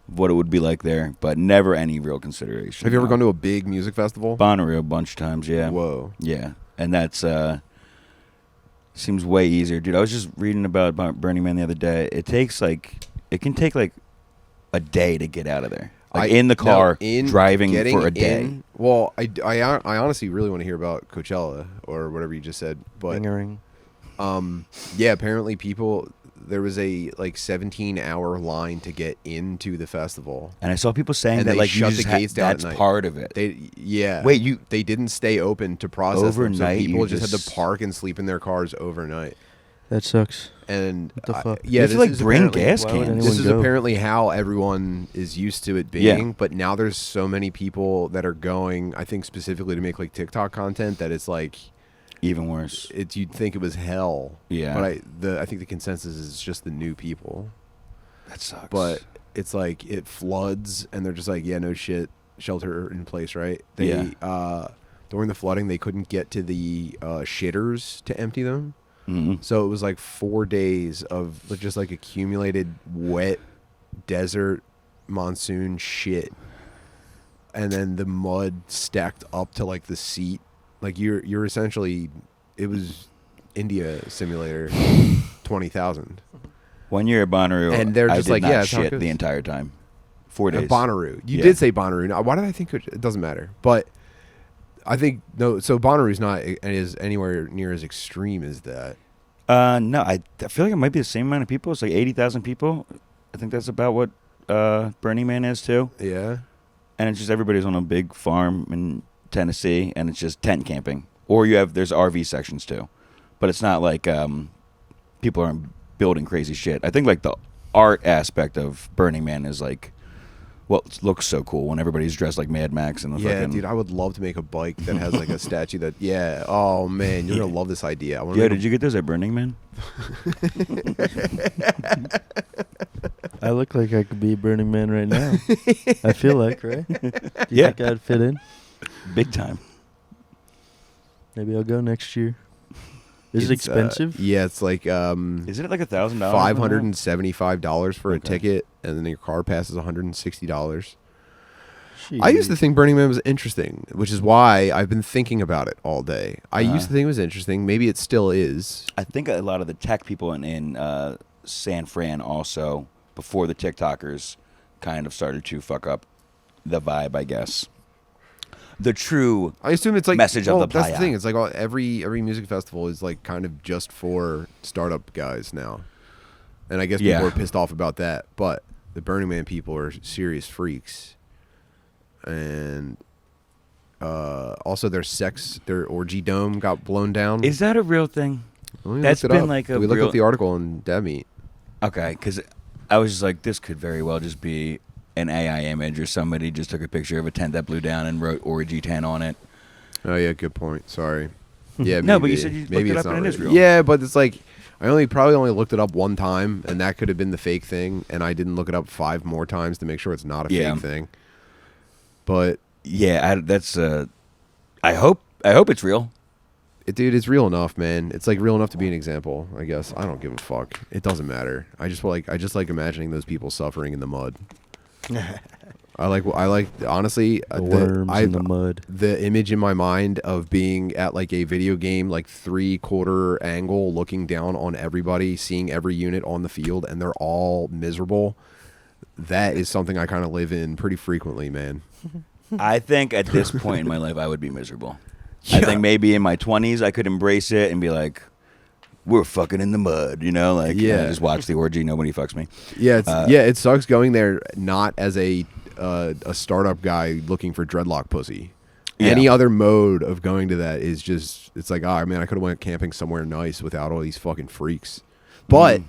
What it would be like there, but never any real consideration. Have you ever gone to a big music festival? Bonnaroo a bunch of times, yeah. Whoa. Yeah, and that's seems way easier, dude. I was just reading about Burning Man the other day. It can take like a day to get out of there. Like in the car, driving for a day. Well, I honestly really want to hear about Coachella or whatever you just said, but yeah, apparently there was a 17-hour line to get into the festival, and I saw people saying that shut the gates down. That's part of it. They didn't stay open to process overnight. Them, so people just had to park and sleep in their cars overnight. That sucks. And what the fuck? Yeah, this is bring gas cans. This is apparently how everyone is used to it being. Yeah. But now there's so many people that are going. I think specifically to make like TikTok content that it's like. Even worse. You'd think it was hell. Yeah. But I think the consensus is just the new people. That sucks. But it's like it floods and they're just like, yeah, no shit, shelter in place, right? During the flooding, they couldn't get to the shitters to empty them. Mm-hmm. So it was like 4 days of just like accumulated wet desert monsoon shit. And then the mud stacked up to like the seat. Like you're essentially, it was India Simulator 20,000. 1 year at Bonnaroo, And they're I just did like, not yeah, that's how it shit goes. the entire time. 4 days. Bonnaroo. You Yeah. did say Bonnaroo. Now, why did I think it doesn't matter? But I think no. So Bonnaroo's not is anywhere near as extreme as that. No, I feel like it might be the same amount of people. It's like 80,000 people. I think that's about what Burning Man is too. Yeah. And it's just everybody's on a big farm in Tennessee, and it's just tent camping. Or there's RV sections too, but it's not like people aren't building crazy shit. I think like the art aspect of Burning Man is like what looks so cool when everybody's dressed like Mad Max and the Yeah, fucking. dude, I would love to make a bike that has like a statue that. Yeah. Oh man, you're gonna love this idea. I wanna Yeah, make did you get those at Burning Man? I look like I could be Burning Man right now. I feel like, right? Do you Yeah. think I'd fit in? Big time. Maybe I'll go next year. Is it It's, expensive? yeah, it's like Isn't it like $1,000? $575 for a Okay. ticket, and then your car pass is $160. Jeez. I used to think Burning Man was interesting, which is why I've been thinking about it all day. I used to think it was interesting. Maybe it still is. I think a lot of the tech people in San Fran also, before the TikTokers, kind of started to fuck up the vibe, I guess. The true I assume it's like message of the That's the playa. thing. It's like every music festival is like kind of just for startup guys now, and I guess people Yeah. are pissed off about that. But the Burning Man people are serious freaks, and also their orgy dome got blown down. Is that a real thing? Let me that's look it been up. like a we looked real- up the article in Dev Meet. Okay, because I was just like, this could very well just be an AI image, or somebody just took a picture of a tent that blew down and wrote Orgy 10 on it. Oh yeah, good point. Sorry. Yeah, No, but maybe. you said you looked maybe it it's up not and it is right. real. Yeah, but it's like I probably only looked it up one time, and that could have been the fake thing, and I didn't look it up 5 more times to make sure it's not a Yeah. fake thing. But Yeah, that's. I hope it's real. dude, it's real enough, man. It's like real enough to be an example. I guess I don't give a fuck. It doesn't matter. I just like imagining those people suffering in the mud. I like honestly The worms in the mud. The image in my mind of being at like a video game, like 3/4 angle, looking down on everybody, seeing every unit on the field, and they're all miserable. That is something I kind of live in pretty frequently, man. I think at this point in my life, I would be miserable. I Yeah. think maybe in my 20s, I could embrace it and be like, we're fucking in the mud, like, Yeah. just watch the orgy, nobody fucks me. Yeah, it sucks going there not as a startup guy looking for dreadlock pussy. Yeah. Any other mode of going to that is just, it's like, oh man, I could have went camping somewhere nice without all these fucking freaks. But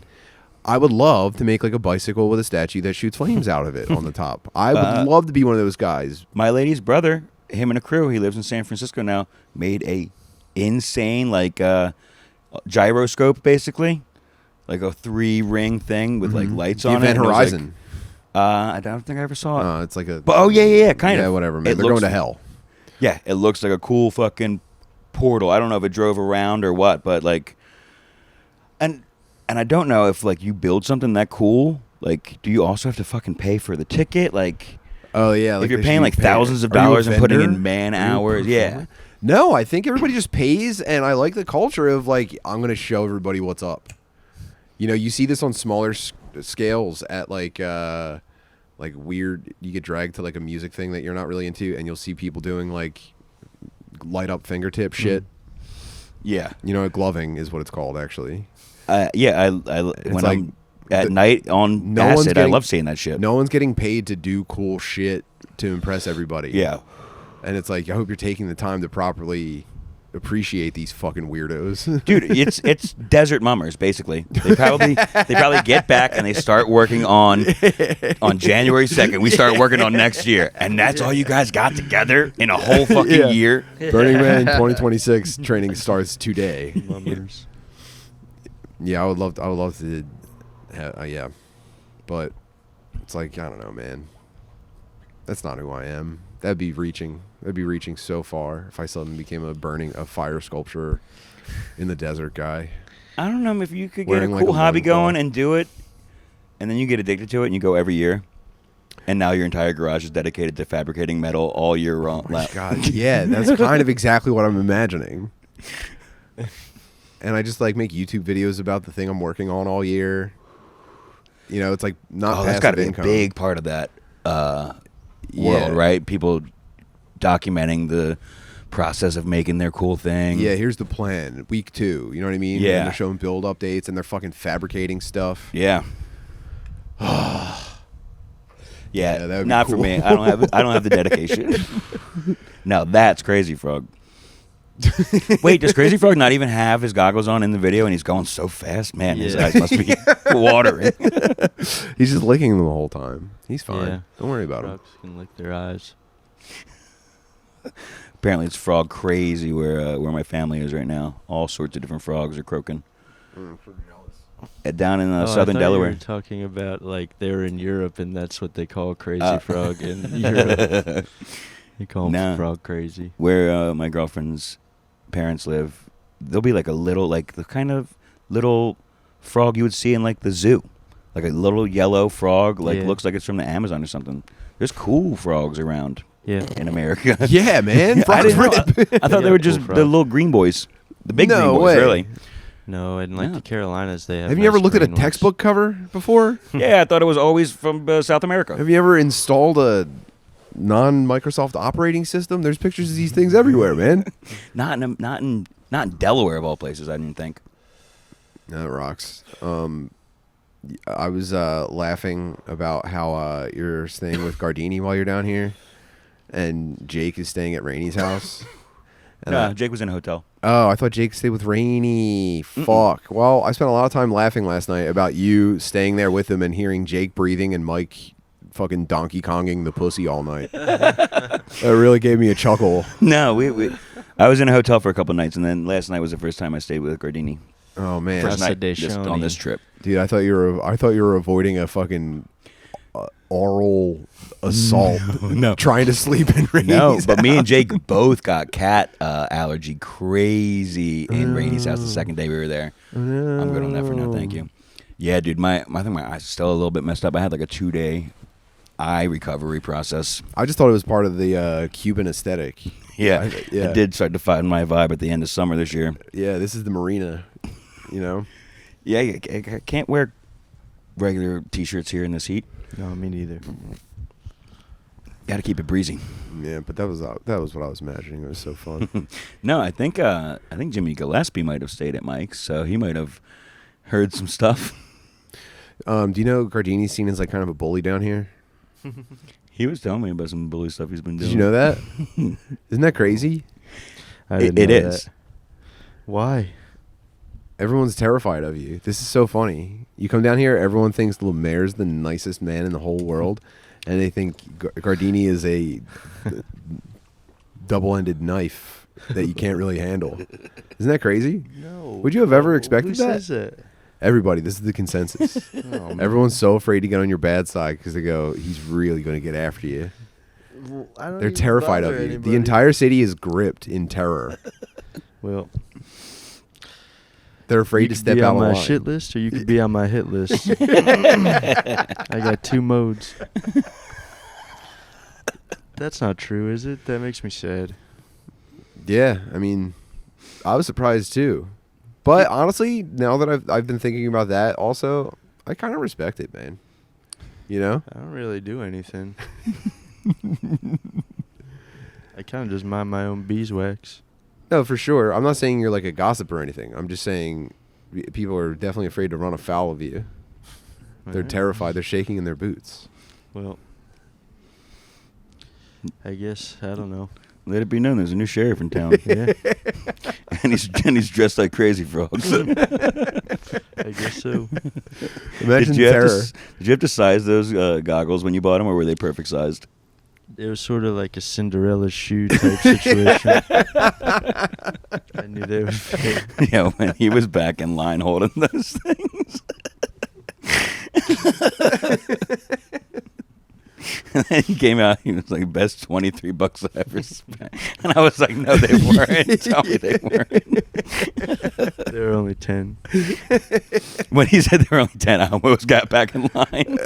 I would love to make like a bicycle with a statue that shoots flames out of it on the top. I would love to be one of those guys. My lady's brother, him and a crew, he lives in San Francisco now, made a insane, like, gyroscope, basically. Like a 3-ring thing with, like, lights The on it. Event and it was, like, Horizon. I don't think I ever saw it. It's like a. But, yeah, kind of. Yeah, whatever, man. It They're looks- going to hell. Yeah, it looks like a cool fucking portal. I don't know if it drove around or what, but like, and I don't know if like you build something that cool, like, do you also have to fucking pay for the ticket? Like, Oh yeah, like if you're they paying should like pay- thousands of Are you a dollars and putting vendor? in man Are you a hours, yeah. performer? No, I think everybody just pays, and I like the culture of like I'm gonna show everybody what's up. You see this on smaller scales at like weird. You get dragged to like a music thing that you're not really into, and you'll see people doing like light up fingertip shit. Yeah, Gloving is what it's called actually. yeah. I when like I'm at the- night on no one's acid, I getting- love seeing that shit. No one's getting paid to do cool shit to impress everybody. Yeah. And it's like, I hope you're taking the time to properly appreciate these fucking weirdos. Dude, it's desert mummers basically. They probably get back and they start working on January 2nd. We start working on next year, and that's all you guys got together in a whole fucking Yeah. year. Burning Man 2026 training starts today. Mummers. Yeah, I would love to. Yeah, but it's like, I don't know, man. That's not who I am. That'd be reaching so far if I suddenly became a fire sculpture in the desert guy. I don't know if you could get Wearing, a like, cool a hobby loincloth. going and do it, and then you get addicted to it and you go every year, and now your entire garage is dedicated to fabricating metal all year round. God, yeah, that's kind of exactly what I'm imagining. And I just like make YouTube videos about the thing I'm working on all year. You know, it's like not Oh, that's passive got to be income. a big part of that world, Yeah. right? People documenting the process of making their cool thing. Yeah, here's the plan. Week 2. You know what I mean? Yeah. And they're showing build updates and they're fucking fabricating stuff. Yeah. Yeah, that would be not cool. for me. I don't have the dedication. No, that's Crazy Frog. Wait, does Crazy Frog not even have his goggles on in the video, and he's going so fast? Man, his Yeah. eyes must be watering. He's just licking them the whole time. He's fine. Yeah. Don't worry about him. Frogs can lick their eyes. Apparently, it's frog crazy where my family is right now. All sorts of different frogs are croaking. Down in Oh, I southern thought Delaware. You were talking about like they were in Europe and that's what they call crazy frog in Europe. You call them Nah. frog crazy. Where my girlfriend's parents live, there'll be like a little, like the kind of little frog you would see in like the zoo. Like a little yellow frog, like Yeah. looks like it's from the Amazon or something. There's cool frogs around Yeah. in America. Yeah, man. I Frogs didn't know. rip. I thought Yeah, they were cool just frog. the little green boys. The big No green boys, way. really. No, in like Yeah. the Carolinas they have. Have you ever nice looked at a green ones. textbook cover before? Yeah, I thought it was always from South America. Have you ever installed a non-Microsoft operating system? There's pictures of these things everywhere, man. Not in Delaware of all places. I didn't think. That rocks. I was laughing about how you're staying with Gardini while you're down here, and Jake is staying at Rainey's house. And No, Jake was in a hotel. Oh, I thought Jake stayed with Rainey. Fuck. Well, I spent a lot of time laughing last night about you staying there with him and hearing Jake breathing and Mike fucking Donkey Konging the pussy all night. That really gave me a chuckle. No, I was in a hotel for a couple nights, and then last night was the first time I stayed with Gardini. Oh man, First night Day just Shawn-y. on this trip. dude, I thought you were avoiding a fucking oral assault. No. Trying to sleep in Rainey's. No, but me and Jake both got cat allergy crazy in Rainey's house the second day we were there. I'm good on that for now, thank you. Yeah, dude, I think my eyes are still a little bit messed up. I had like a 2-day eye recovery process. I just thought it was part of the Cuban aesthetic. Yeah, yeah. I did start to find my vibe at the end of summer this year. Yeah, this is the marina. You know. Yeah, I can't wear regular T-shirts here in this heat. No, me neither. Got to keep it breezy. Yeah, but that was what I was imagining. It was so fun. No, I think Jimmy Gillespie might have stayed at Mike's, so he might have heard some stuff. Do you know Gardini's seen as like kind of a bully down here? He was telling me about some bully stuff he's been doing. Did you know that? Isn't that crazy? I didn't It know is. that. Why? Everyone's terrified of you. This is so funny. You come down here, everyone thinks Lemaire's the nicest man in the whole world, and they think Gardini is a double-ended knife that you can't really handle. Isn't that crazy? No. Would you have ever expected Who that? says that? Everybody, this is the consensus. Oh, man. Everyone's so afraid to get on your bad side because they go, he's really going to get after you. I don't They're even terrified of bother you. The anybody. entire city is gripped in terror. Well, They're afraid you to could step be out on of my line. shit list, or you could be on my hit list. I got 2 modes. That's not true, is it? That makes me sad. Yeah, I mean, I was surprised too. But honestly, now that I've been thinking about that, also, I kind of respect it, man. You know? I don't really do anything. I kind of just mind my own beeswax. No, for sure. I'm not saying you're like a gossip or anything. I'm just saying people are definitely afraid to run afoul of you. They're Alright. terrified. They're shaking in their boots. Well, I guess, I don't know. Let it be known there's a new sheriff in town. Yeah, and he's dressed like Crazy Frogs. I guess so. Imagine Did you terror. have to size those goggles when you bought them, or were they perfect sized? It was sort of like a Cinderella shoe type situation. I knew they would fit. Yeah, when he was back in line holding those things. And then he came out, he was like, best $23 I ever spent. And I was like, no, they weren't. Tell me they weren't. They were only 10. When he said they were only 10, I almost got back in line.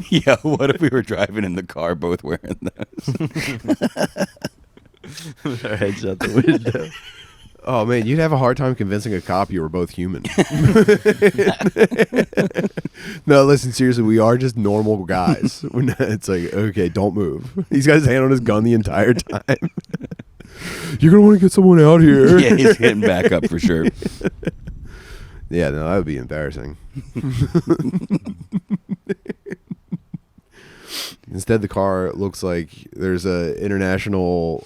Yo, what if we were driving in the car both wearing those? With our heads out the window. Oh man, you'd have a hard time convincing a cop you were both human. No, listen, seriously, we are just normal guys. It's like, okay, don't move. He's got his hand on his gun the entire time. You're gonna want to get someone out here. Yeah, he's hitting back up for sure. Yeah, no, that would be embarrassing. Instead, the car looks like there's a international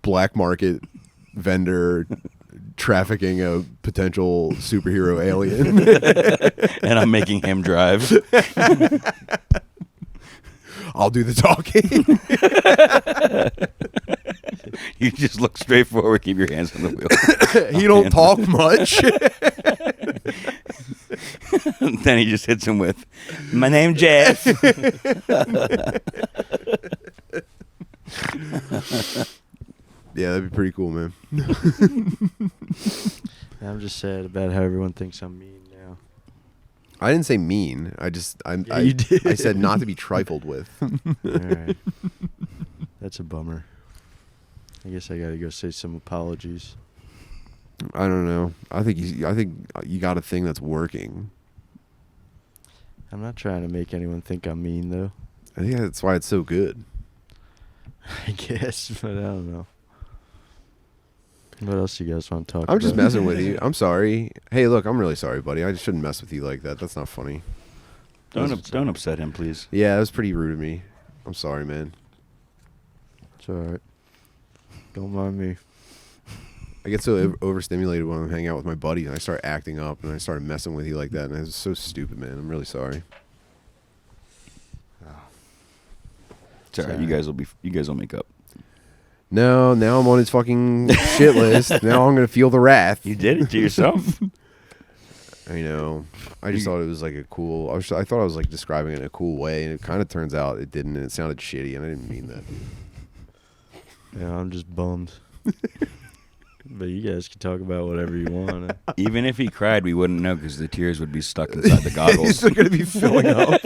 black market vendor trafficking a potential superhero alien. And I'm making him drive. I'll do the talking. You just look straight forward, keep your hands on the wheel. He don't talk much. Then he just hits him with, "My name Jeff." Yeah, that'd be pretty cool, man. I'm just sad about how everyone thinks I'm mean now. I didn't say mean. You did. I said not to be trifled with. All right. That's a bummer. I guess I gotta go say some apologies. I don't know. I think you got a thing that's working. I'm not trying to make anyone think I'm mean, though. I think that's why it's so good. I guess, but I don't know. What else you guys want to talk about? I'm just messing with you. I'm sorry. Hey, look, I'm really sorry, buddy. I just shouldn't mess with you like that. That's not funny. Don't upset him, please. Yeah, that was pretty rude of me. I'm sorry, man. It's all right. Don't mind me. I get so overstimulated when I'm hanging out with my buddy, and I start acting up, and I started messing with you like that, and it's so stupid, man. I'm really sorry. It's all right. You guys will make up. No, now I'm on his fucking shit list. Now I'm gonna feel the wrath. You did it to yourself. I know. I just thought it was like a cool. I thought I was like describing it in a cool way, and it kind of turns out it didn't, and it sounded shitty, and I didn't mean that. Yeah, I'm just bummed. But you guys can talk about whatever you want. Even if he cried, we wouldn't know because the tears would be stuck inside the goggles. They're gonna be filling up.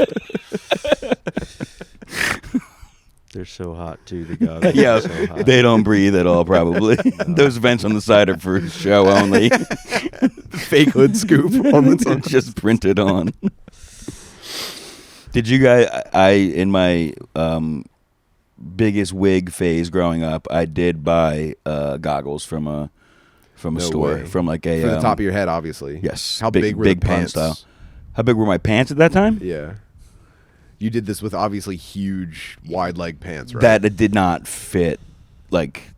They're so hot too. The goggles. Yeah, are so hot. they don't breathe at all. Probably those vents on the side are for show only. Fake hood scoop on the top. It's just printed on. Did you guys? In my biggest wig phase growing up, I did buy goggles from a No store, way. from like a For the top of your head, obviously. yes. How big were the pun pants? style? How big were my pants at that time? Yeah. You did this with obviously huge, wide leg pants, right? That it did not fit like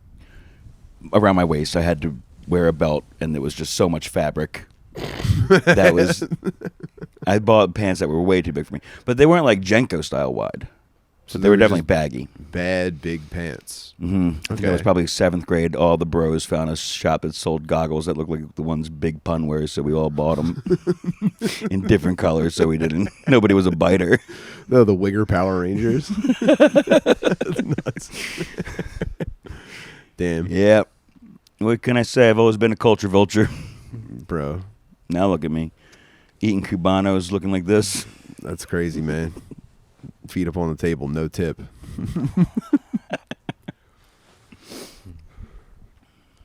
around my waist. I had to wear a belt, and there was just so much fabric. That was. I bought pants that were way too big for me, but they weren't like Jenko style wide. So they were definitely just baggy. Bad big pants. Mm-hmm. Okay. That was probably 7th grade. All the bros found a shop that sold goggles that looked like the ones Big Pun wears, so we all bought them in different colors. So we didn't. Nobody was a biter. No, the Wigger Power Rangers. Nuts. Damn, Yeah. What can I say? I've always been a culture vulture. bro, Now look at me, eating Cubanos, looking like this. that's crazy, man. Feet up on the table, no tip.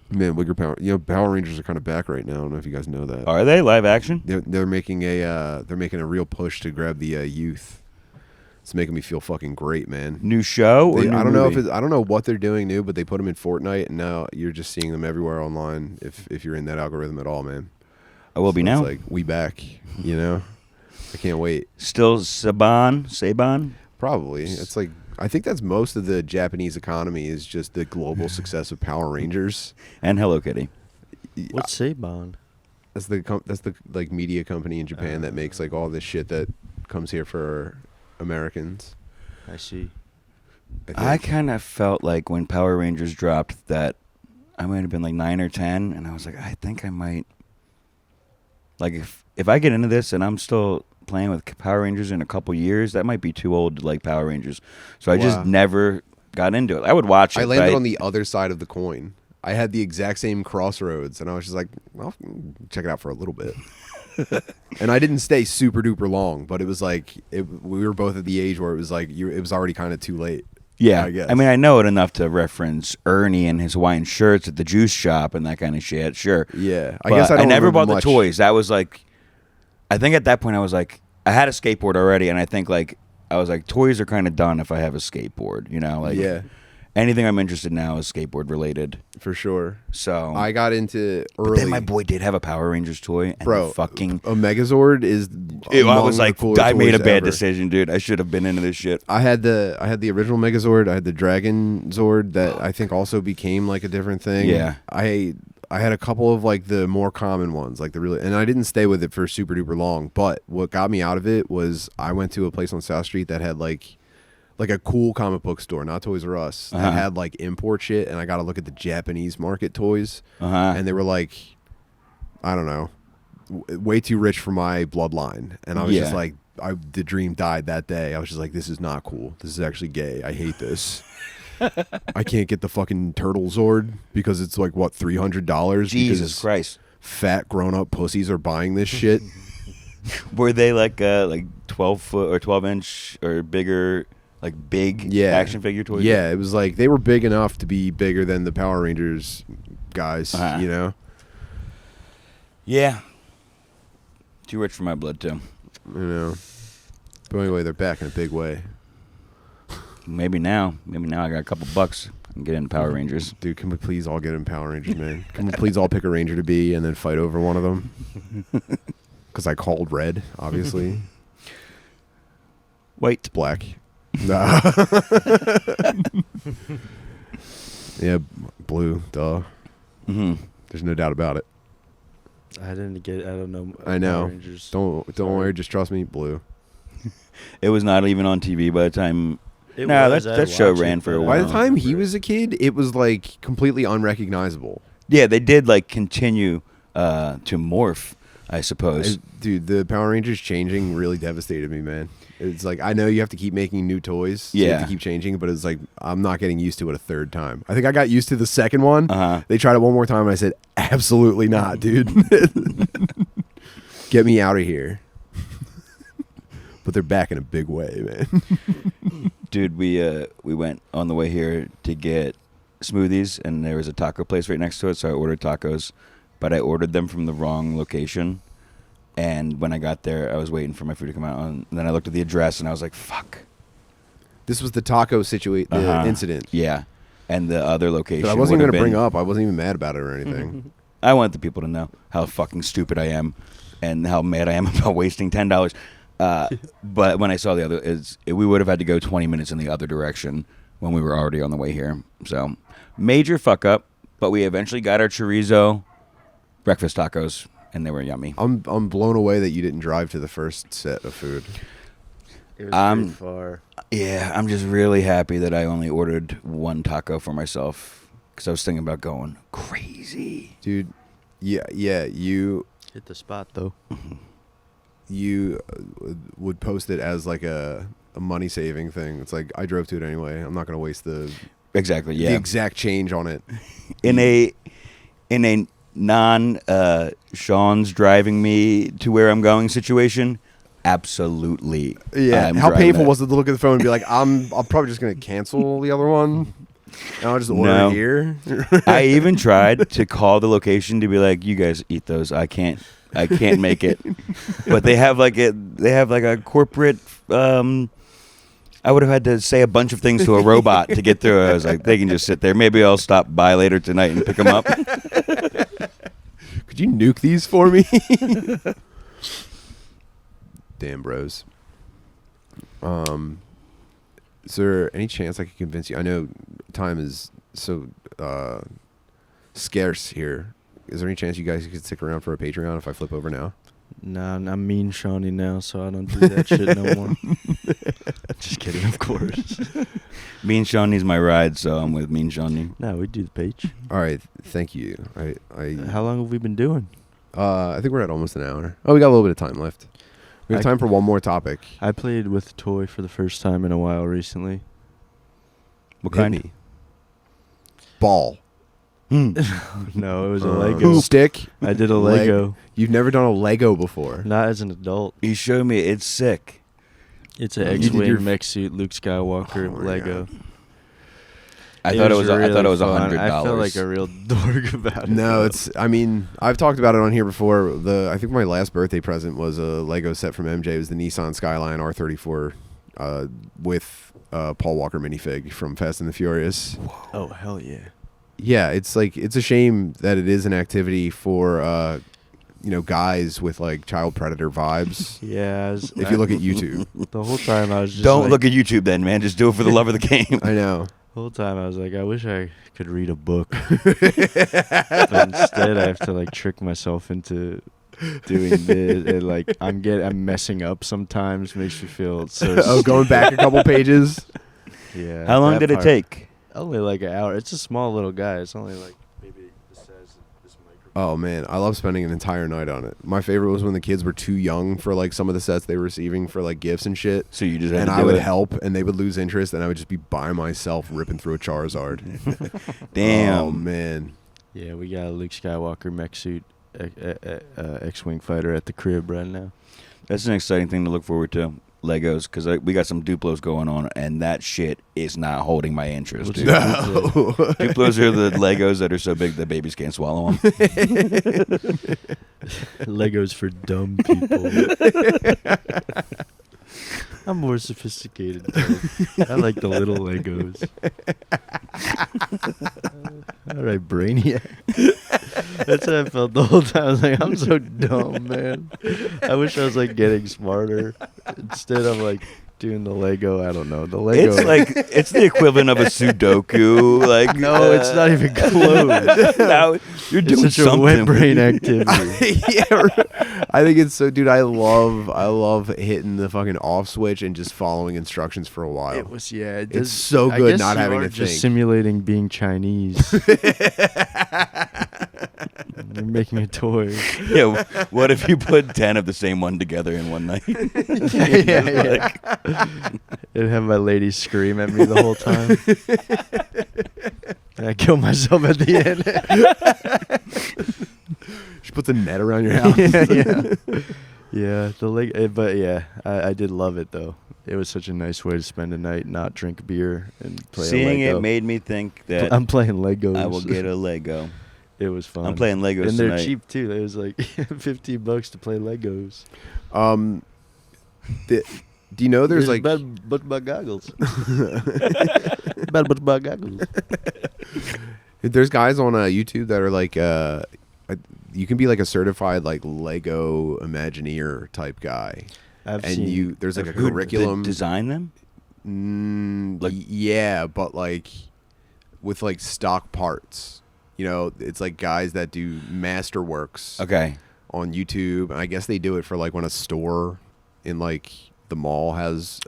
Man, Wigger Power. You know, Power Rangers are kind of back right now. I don't know if you guys know that. Are they live action? They're making a real push to grab the youth. It's making me feel fucking great, man. New show? Or new I don't know if movie? I don't know what they're doing new, but they put them in Fortnite, and now you're just seeing them everywhere online. If you're in that algorithm at all, man. I will be So now. It's like we back, you know. I can't wait. Still Saban? Probably. It's like I think that's most of the Japanese economy is just the global success of Power Rangers. And Hello Kitty. What's Saban? That's the like media company in Japan that makes like all this shit that comes here for Americans. I see. I kind of felt like when Power Rangers dropped that I might have been like 9 or 10, and I was like, I think I might. Like, if I get into this and I'm still playing with Power Rangers in a couple years, that might be too old to like Power Rangers. So I just never got into it. I would watch it. I landed on the other side of the coin. I had the exact same crossroads, and I was just like, well, check it out for a little bit. And I didn't stay super duper long, but it was like we were both at the age where it was like it was already kind of too late. Yeah, I guess. I mean, I know it enough to reference Ernie and his Hawaiian shirts at the juice shop and that kind of shit. Sure. Yeah, I But guess I don't never remember bought much. the toys. That was like, I think at that point I was like, I had a skateboard already, and I think like I was like, toys are kind of done if I have a skateboard. You know, like Yeah, anything I'm interested in now is skateboard related. for sure. So I got into but early. then my boy did have a Power Rangers toy, and Bro, the fucking. a Megazord is. I among was the like, cooler I made a toys bad ever. decision, dude. I should have been into this shit. I had the original Megazord. I had the Dragon Zord that I think also became like a different thing. Yeah. I had a couple of like the more common ones, like the really, and I didn't stay with it for super duper long. But what got me out of it was I went to a place on South Street that had like a cool comic book store, not Toys R Us, that had like import shit, and I got to look at the Japanese market toys, and they were like, I don't know, way too rich for my bloodline, and I was just like, the dream died that day. I was just like, this is not cool. This is actually gay. I hate this. I can't get the fucking Turtle Zord because it's like what, $300? Jesus because Christ. fat grown up pussies are buying this shit. Were they like 12 foot or 12 inch or bigger, like big action figure toys? Yeah, it was like they were big enough to be bigger than the Power Rangers guys, you know? Yeah. Too rich for my blood, too. You know. But anyway, they're back in a big way. Maybe now I got a couple bucks and get into Power Rangers. Dude, can we please all get in Power Rangers, man? Can we please all pick a Ranger to be and then fight over one of them? Because I called red, obviously. White. Black. Nah. Yeah, blue, duh. Mm-hmm. There's no doubt about it. I don't know. I know. Power Rangers. Don't worry, just trust me, blue. It was not even on TV by the time. It Nah, was. that I'd show watch ran it, for a but I while. By the don't time he remember was a kid, it was like completely unrecognizable. Yeah, they did like continue to morph, I suppose. Dude, the Power Rangers changing really devastated me, man. It's like, I know you have to keep making new toys. So you have Yeah. to keep changing, but it's like, I'm not getting used to it a third time. I think I got used to the second one. Uh-huh. They tried it one more time, and I said, absolutely not, dude. Get me out of here. But they're back in a big way, man. Dude, we went on the way here to get smoothies, and there was a taco place right next to it, so I ordered tacos, but I ordered them from the wrong location. And when I got there, I was waiting for my food to come out, and then I looked at the address, and I was like, "Fuck." This was the taco the incident. Yeah, and the other location. That I wasn't even would've going to bring been- up. I wasn't even mad about it or anything. I want the people to know how fucking stupid I am, and how mad I am about wasting $10. But when I saw the other, we would have had to go 20 minutes in the other direction when we were already on the way here. So major fuck up. But we eventually got our chorizo breakfast tacos, and they were yummy. I'm blown away that you didn't drive to the first set of food. It was pretty far. Yeah, I'm just really happy that I only ordered one taco for myself because I was thinking about going crazy. Dude, yeah, you Hit the spot though. would post it as like a money saving thing. It's like, I drove to it anyway. I'm not going to waste the Exactly. the Yeah. exact change on it. In a non Shawn's driving me to where I'm going situation, absolutely. Yeah. I'm How driving painful that. was it to look at the phone and be like, I'm probably just going to cancel the other one. And I'll just order No. it here. I even tried to call the location to be like, "You guys eat those. I can't make it." But they have like a corporate. I would have had to say a bunch of things to a robot to get through. I was like, they can just sit there. Maybe I'll stop by later tonight and pick them up. Could you nuke these for me? Damn, bros. Is there any chance I could convince you? I know time is so scarce here. Is there any chance you guys could stick around for a Patreon if I flip over now? Nah, I'm mean Shawnee now, so I don't do that shit no more. Just kidding, of course. Mean Shawnee's my ride, so I'm with Mean Shawnee. No, we do the page. All right, thank you. How long have we been doing? I think we're at almost an hour. Oh, we got a little bit of time left. We have time for one more topic. I played with a toy for the first time in a while recently. What Hit kind? me. Ball. No, it was a Lego. Stick. I did a Lego. You've never done a Lego before. Not as an adult. He showed me. It's sick. It's an You did X-Wing your- mech suit, Luke Skywalker Oh my Lego. God. I thought it was really fun. $100. I felt like a real dork about it. No, it's. I mean, I've talked about it on here before. I think my last birthday present was a Lego set from MJ. It was the Nissan Skyline R34 with Paul Walker minifig from Fast and the Furious. Oh hell yeah! Yeah, it's like it's a shame that it is an activity for guys with like child predator vibes. Yeah. If you look at YouTube, the whole time I was just Don't like, look at YouTube then, man. Just do it for the love of the game. I know. The whole time I was like, I wish I could read a book, but instead I have to like trick myself into doing this, and like I'm messing up sometimes. Makes me feel so. Oh, going back a couple pages. Yeah. How long that did it part- take? Only like an hour. It's a small little guy. It's only like maybe the size of this microphone. Oh man, I love spending an entire night on it. My favorite was when the kids were too young for like some of the sets they were receiving for like gifts and shit. So you just had And to I do would it. help, and they would lose interest, and I would just be by myself ripping through a Charizard. Damn. Oh man. Yeah, we got a Luke Skywalker mech suit, X-wing fighter at the crib right now. That's an exciting thing to look forward to. Legos, because we got some Duplos going on, and that shit is not holding my interest, dude. Duplos are the Legos that are so big that babies can't swallow them. Legos for dumb people. I'm more sophisticated, though. I like the little Legos. All right, Brainiac. That's how I felt the whole time. I was like, I'm so dumb, man. I wish I was like getting smarter. Instead, I'm like doing the Lego. I don't know. The Lego. It's like it's the equivalent of a Sudoku. Like no, it's not even close. Now you're It's doing such a something. wet brain activity. Yeah, I think it's so, dude. I love hitting the fucking off switch and just following instructions for a while. It was It It's so I good guess not you having are to just think. simulating being Chinese. You're making a toy. Yeah, what if you put 10 of the same one together in one night? yeah. And have my lady scream at me the whole time. And I kill myself at the end. She puts a net around your house. Yeah. But yeah, I did love it though. It was such a nice way to spend a night, not drink beer and play. Seeing a Lego. it made me think that I'm playing Legos. I will get a Lego. It was fun. I'm playing Legos and they're tonight. cheap too. It was like $15 to play Legos. Do you know there's like but my goggles. but my goggles. there's guys on YouTube that are like you can be like a certified like Lego Imagineer type guy. There's like a Who curriculum. design them? Yeah, but like with like stock parts. You know, it's like guys that do masterworks Okay. on YouTube. And I guess they do it for like when a store in like the mall has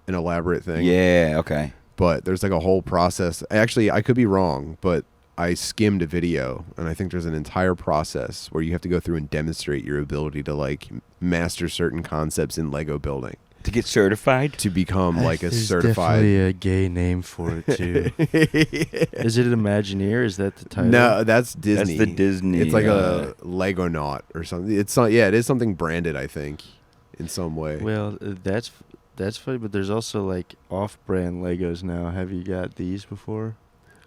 an elaborate thing. Yeah, okay. But there's like a whole process. Actually, I could be wrong, but I skimmed a video, and I think there's an entire process where you have to go through and demonstrate your ability to like master certain concepts in Lego building To get certified? to become like a There's certified. definitely a gay name for it too. Is it an Imagineer? Is that the title? No, that's Disney. That's the Disney. It's like a Lego Naut or something. It's not. Yeah, it is something branded, I think, in some way. Well, that's funny, but there's also like off-brand Legos now. Have you got these before?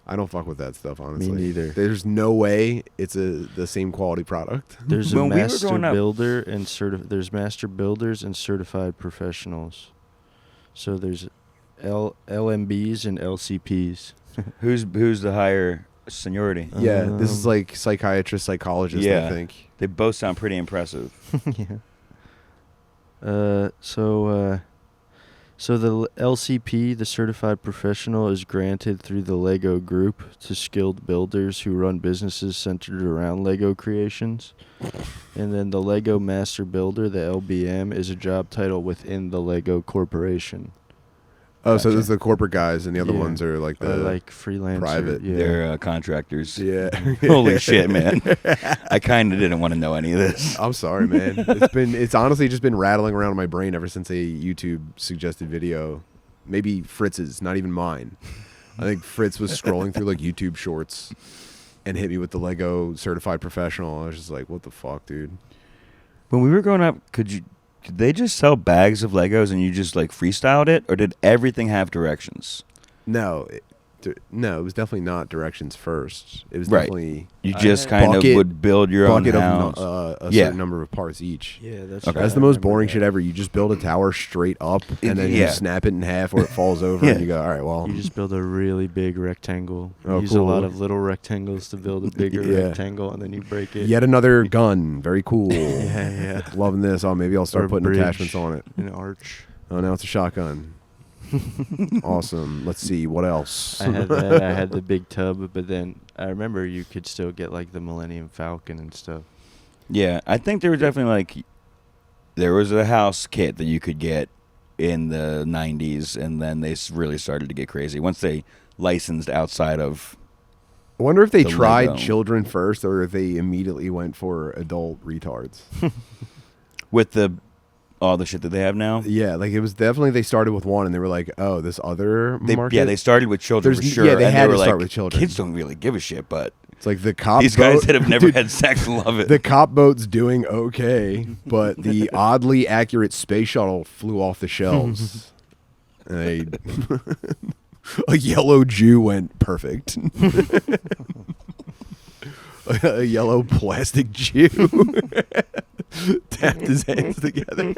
I don't fuck with that stuff, honestly. Me neither. There's no way it's the same quality product. There's When a we were master growing up- builder and there's master builders and certified professionals. So there's LMBs and LCPs. Who's the higher seniority? Yeah, this is like psychiatrist, psychologist, Yeah. I think. They both sound pretty impressive. yeah. So the LCP, the certified professional, is granted through the Lego Group to skilled builders who run businesses centered around Lego creations. And then the Lego Master Builder, the LBM, is a job title within the Lego Corporation. Oh, so Gotcha. there's the corporate guys, and the other Yeah. ones are like the like freelancer. private. Yeah. They're contractors. Yeah. Holy shit, man. I kind of didn't want to know any of this. I'm sorry, man. It's honestly just been rattling around in my brain ever since a YouTube suggested video. Maybe Fritz's, not even mine. I think Fritz was scrolling through like YouTube shorts and hit me with the Lego certified professional. I was just like, what the fuck, dude? When we were growing up, did they just sell bags of Legos and you just like freestyled it? Or did everything have directions? No. No, it was definitely not directions first. It was Right. definitely You just kind of would build your own bucket house. of a certain number of parts each. Yeah, that's Okay. right. That's the I most remember boring that. shit ever. You just build a tower straight up, and then you Yeah. snap it in half or it falls over, Yeah. and you go, all right, well. You just build a really big rectangle. You Oh, use a lot cool. of little rectangles to build a bigger Yeah. rectangle, and then you break it. Yet another gun. Very cool. Yeah. Loving this. Oh, maybe I'll Or start a putting bridge, attachments on it. An arch. Oh, now it's a shotgun. Awesome. Let's see. What else? I had that. I had the big tub, but then I remember you could still get like the Millennium Falcon and stuff. Yeah, I think there was definitely like there was a house kit that you could get in the 90s, and then they really started to get crazy once they licensed outside of. I wonder if they The tried Lego. children first or if they immediately went for adult retards. With all the shit that they have now. Yeah, like it was definitely they started with one and they were like, oh, this other market. Yeah, they started with children for There's- sure. yeah, they and had were to like, start with children. Kids don't really give a shit, but It's like the cop these guys boat- that have never Dude, had sex love it. The cop boat's doing okay, but the oddly accurate space shuttle flew off the shelves. And a yellow Jew went perfect. A yellow plastic Jew tapped his hands together.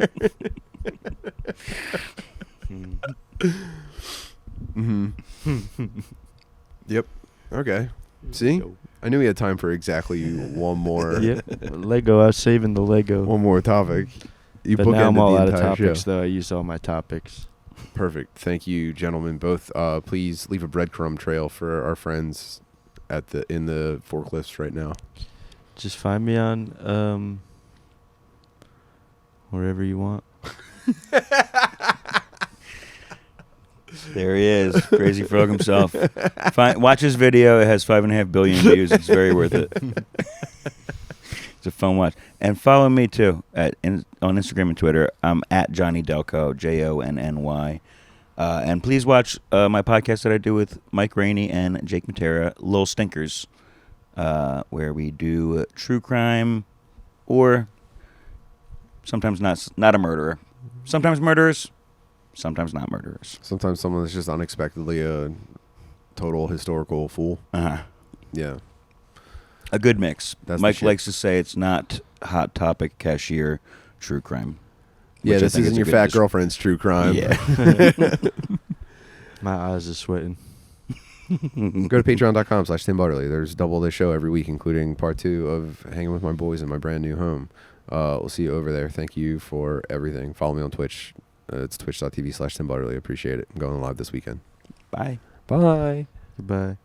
Yep. Okay. See? I knew we had time for exactly one more Yep. Lego. I was saving the Lego. one more topic. You But now I'm bookended all the out of entire topics, show. though. I used all my topics. Perfect. Thank you, gentlemen. Both. Please leave a breadcrumb trail for our friends in the forklifts right now. Just find me on wherever you want. There he is, Crazy Frog himself. Watch his video. It has 5.5 billion views. It's very worth it. It's a fun watch. And follow me too on Instagram and Twitter. I'm at Johnny DelCollo, JONNY. And please watch my podcast that I do with Mike Rainey and Jake Matera, Lil Stinkers, where we do true crime or sometimes not a murderer. Sometimes murderers, sometimes not murderers. Sometimes someone is just unexpectedly a total historical fool. Uh-huh. Yeah. A good mix. That's the Mike shit. likes to say it's not Hot Topic, Cashier, True Crime. Yeah, which I this think isn't is a your good fat girlfriend's true crime. Yeah. My eyes are sweating. Go to patreon.com/Tim Butterly. There's double this show every week, including part 2 of Hanging with My Boys in my brand new home. We'll see you over there. Thank you for everything. Follow me on Twitch. It's twitch.tv/Tim Butterly. Appreciate it. I'm going live this weekend. Bye. Bye. Goodbye.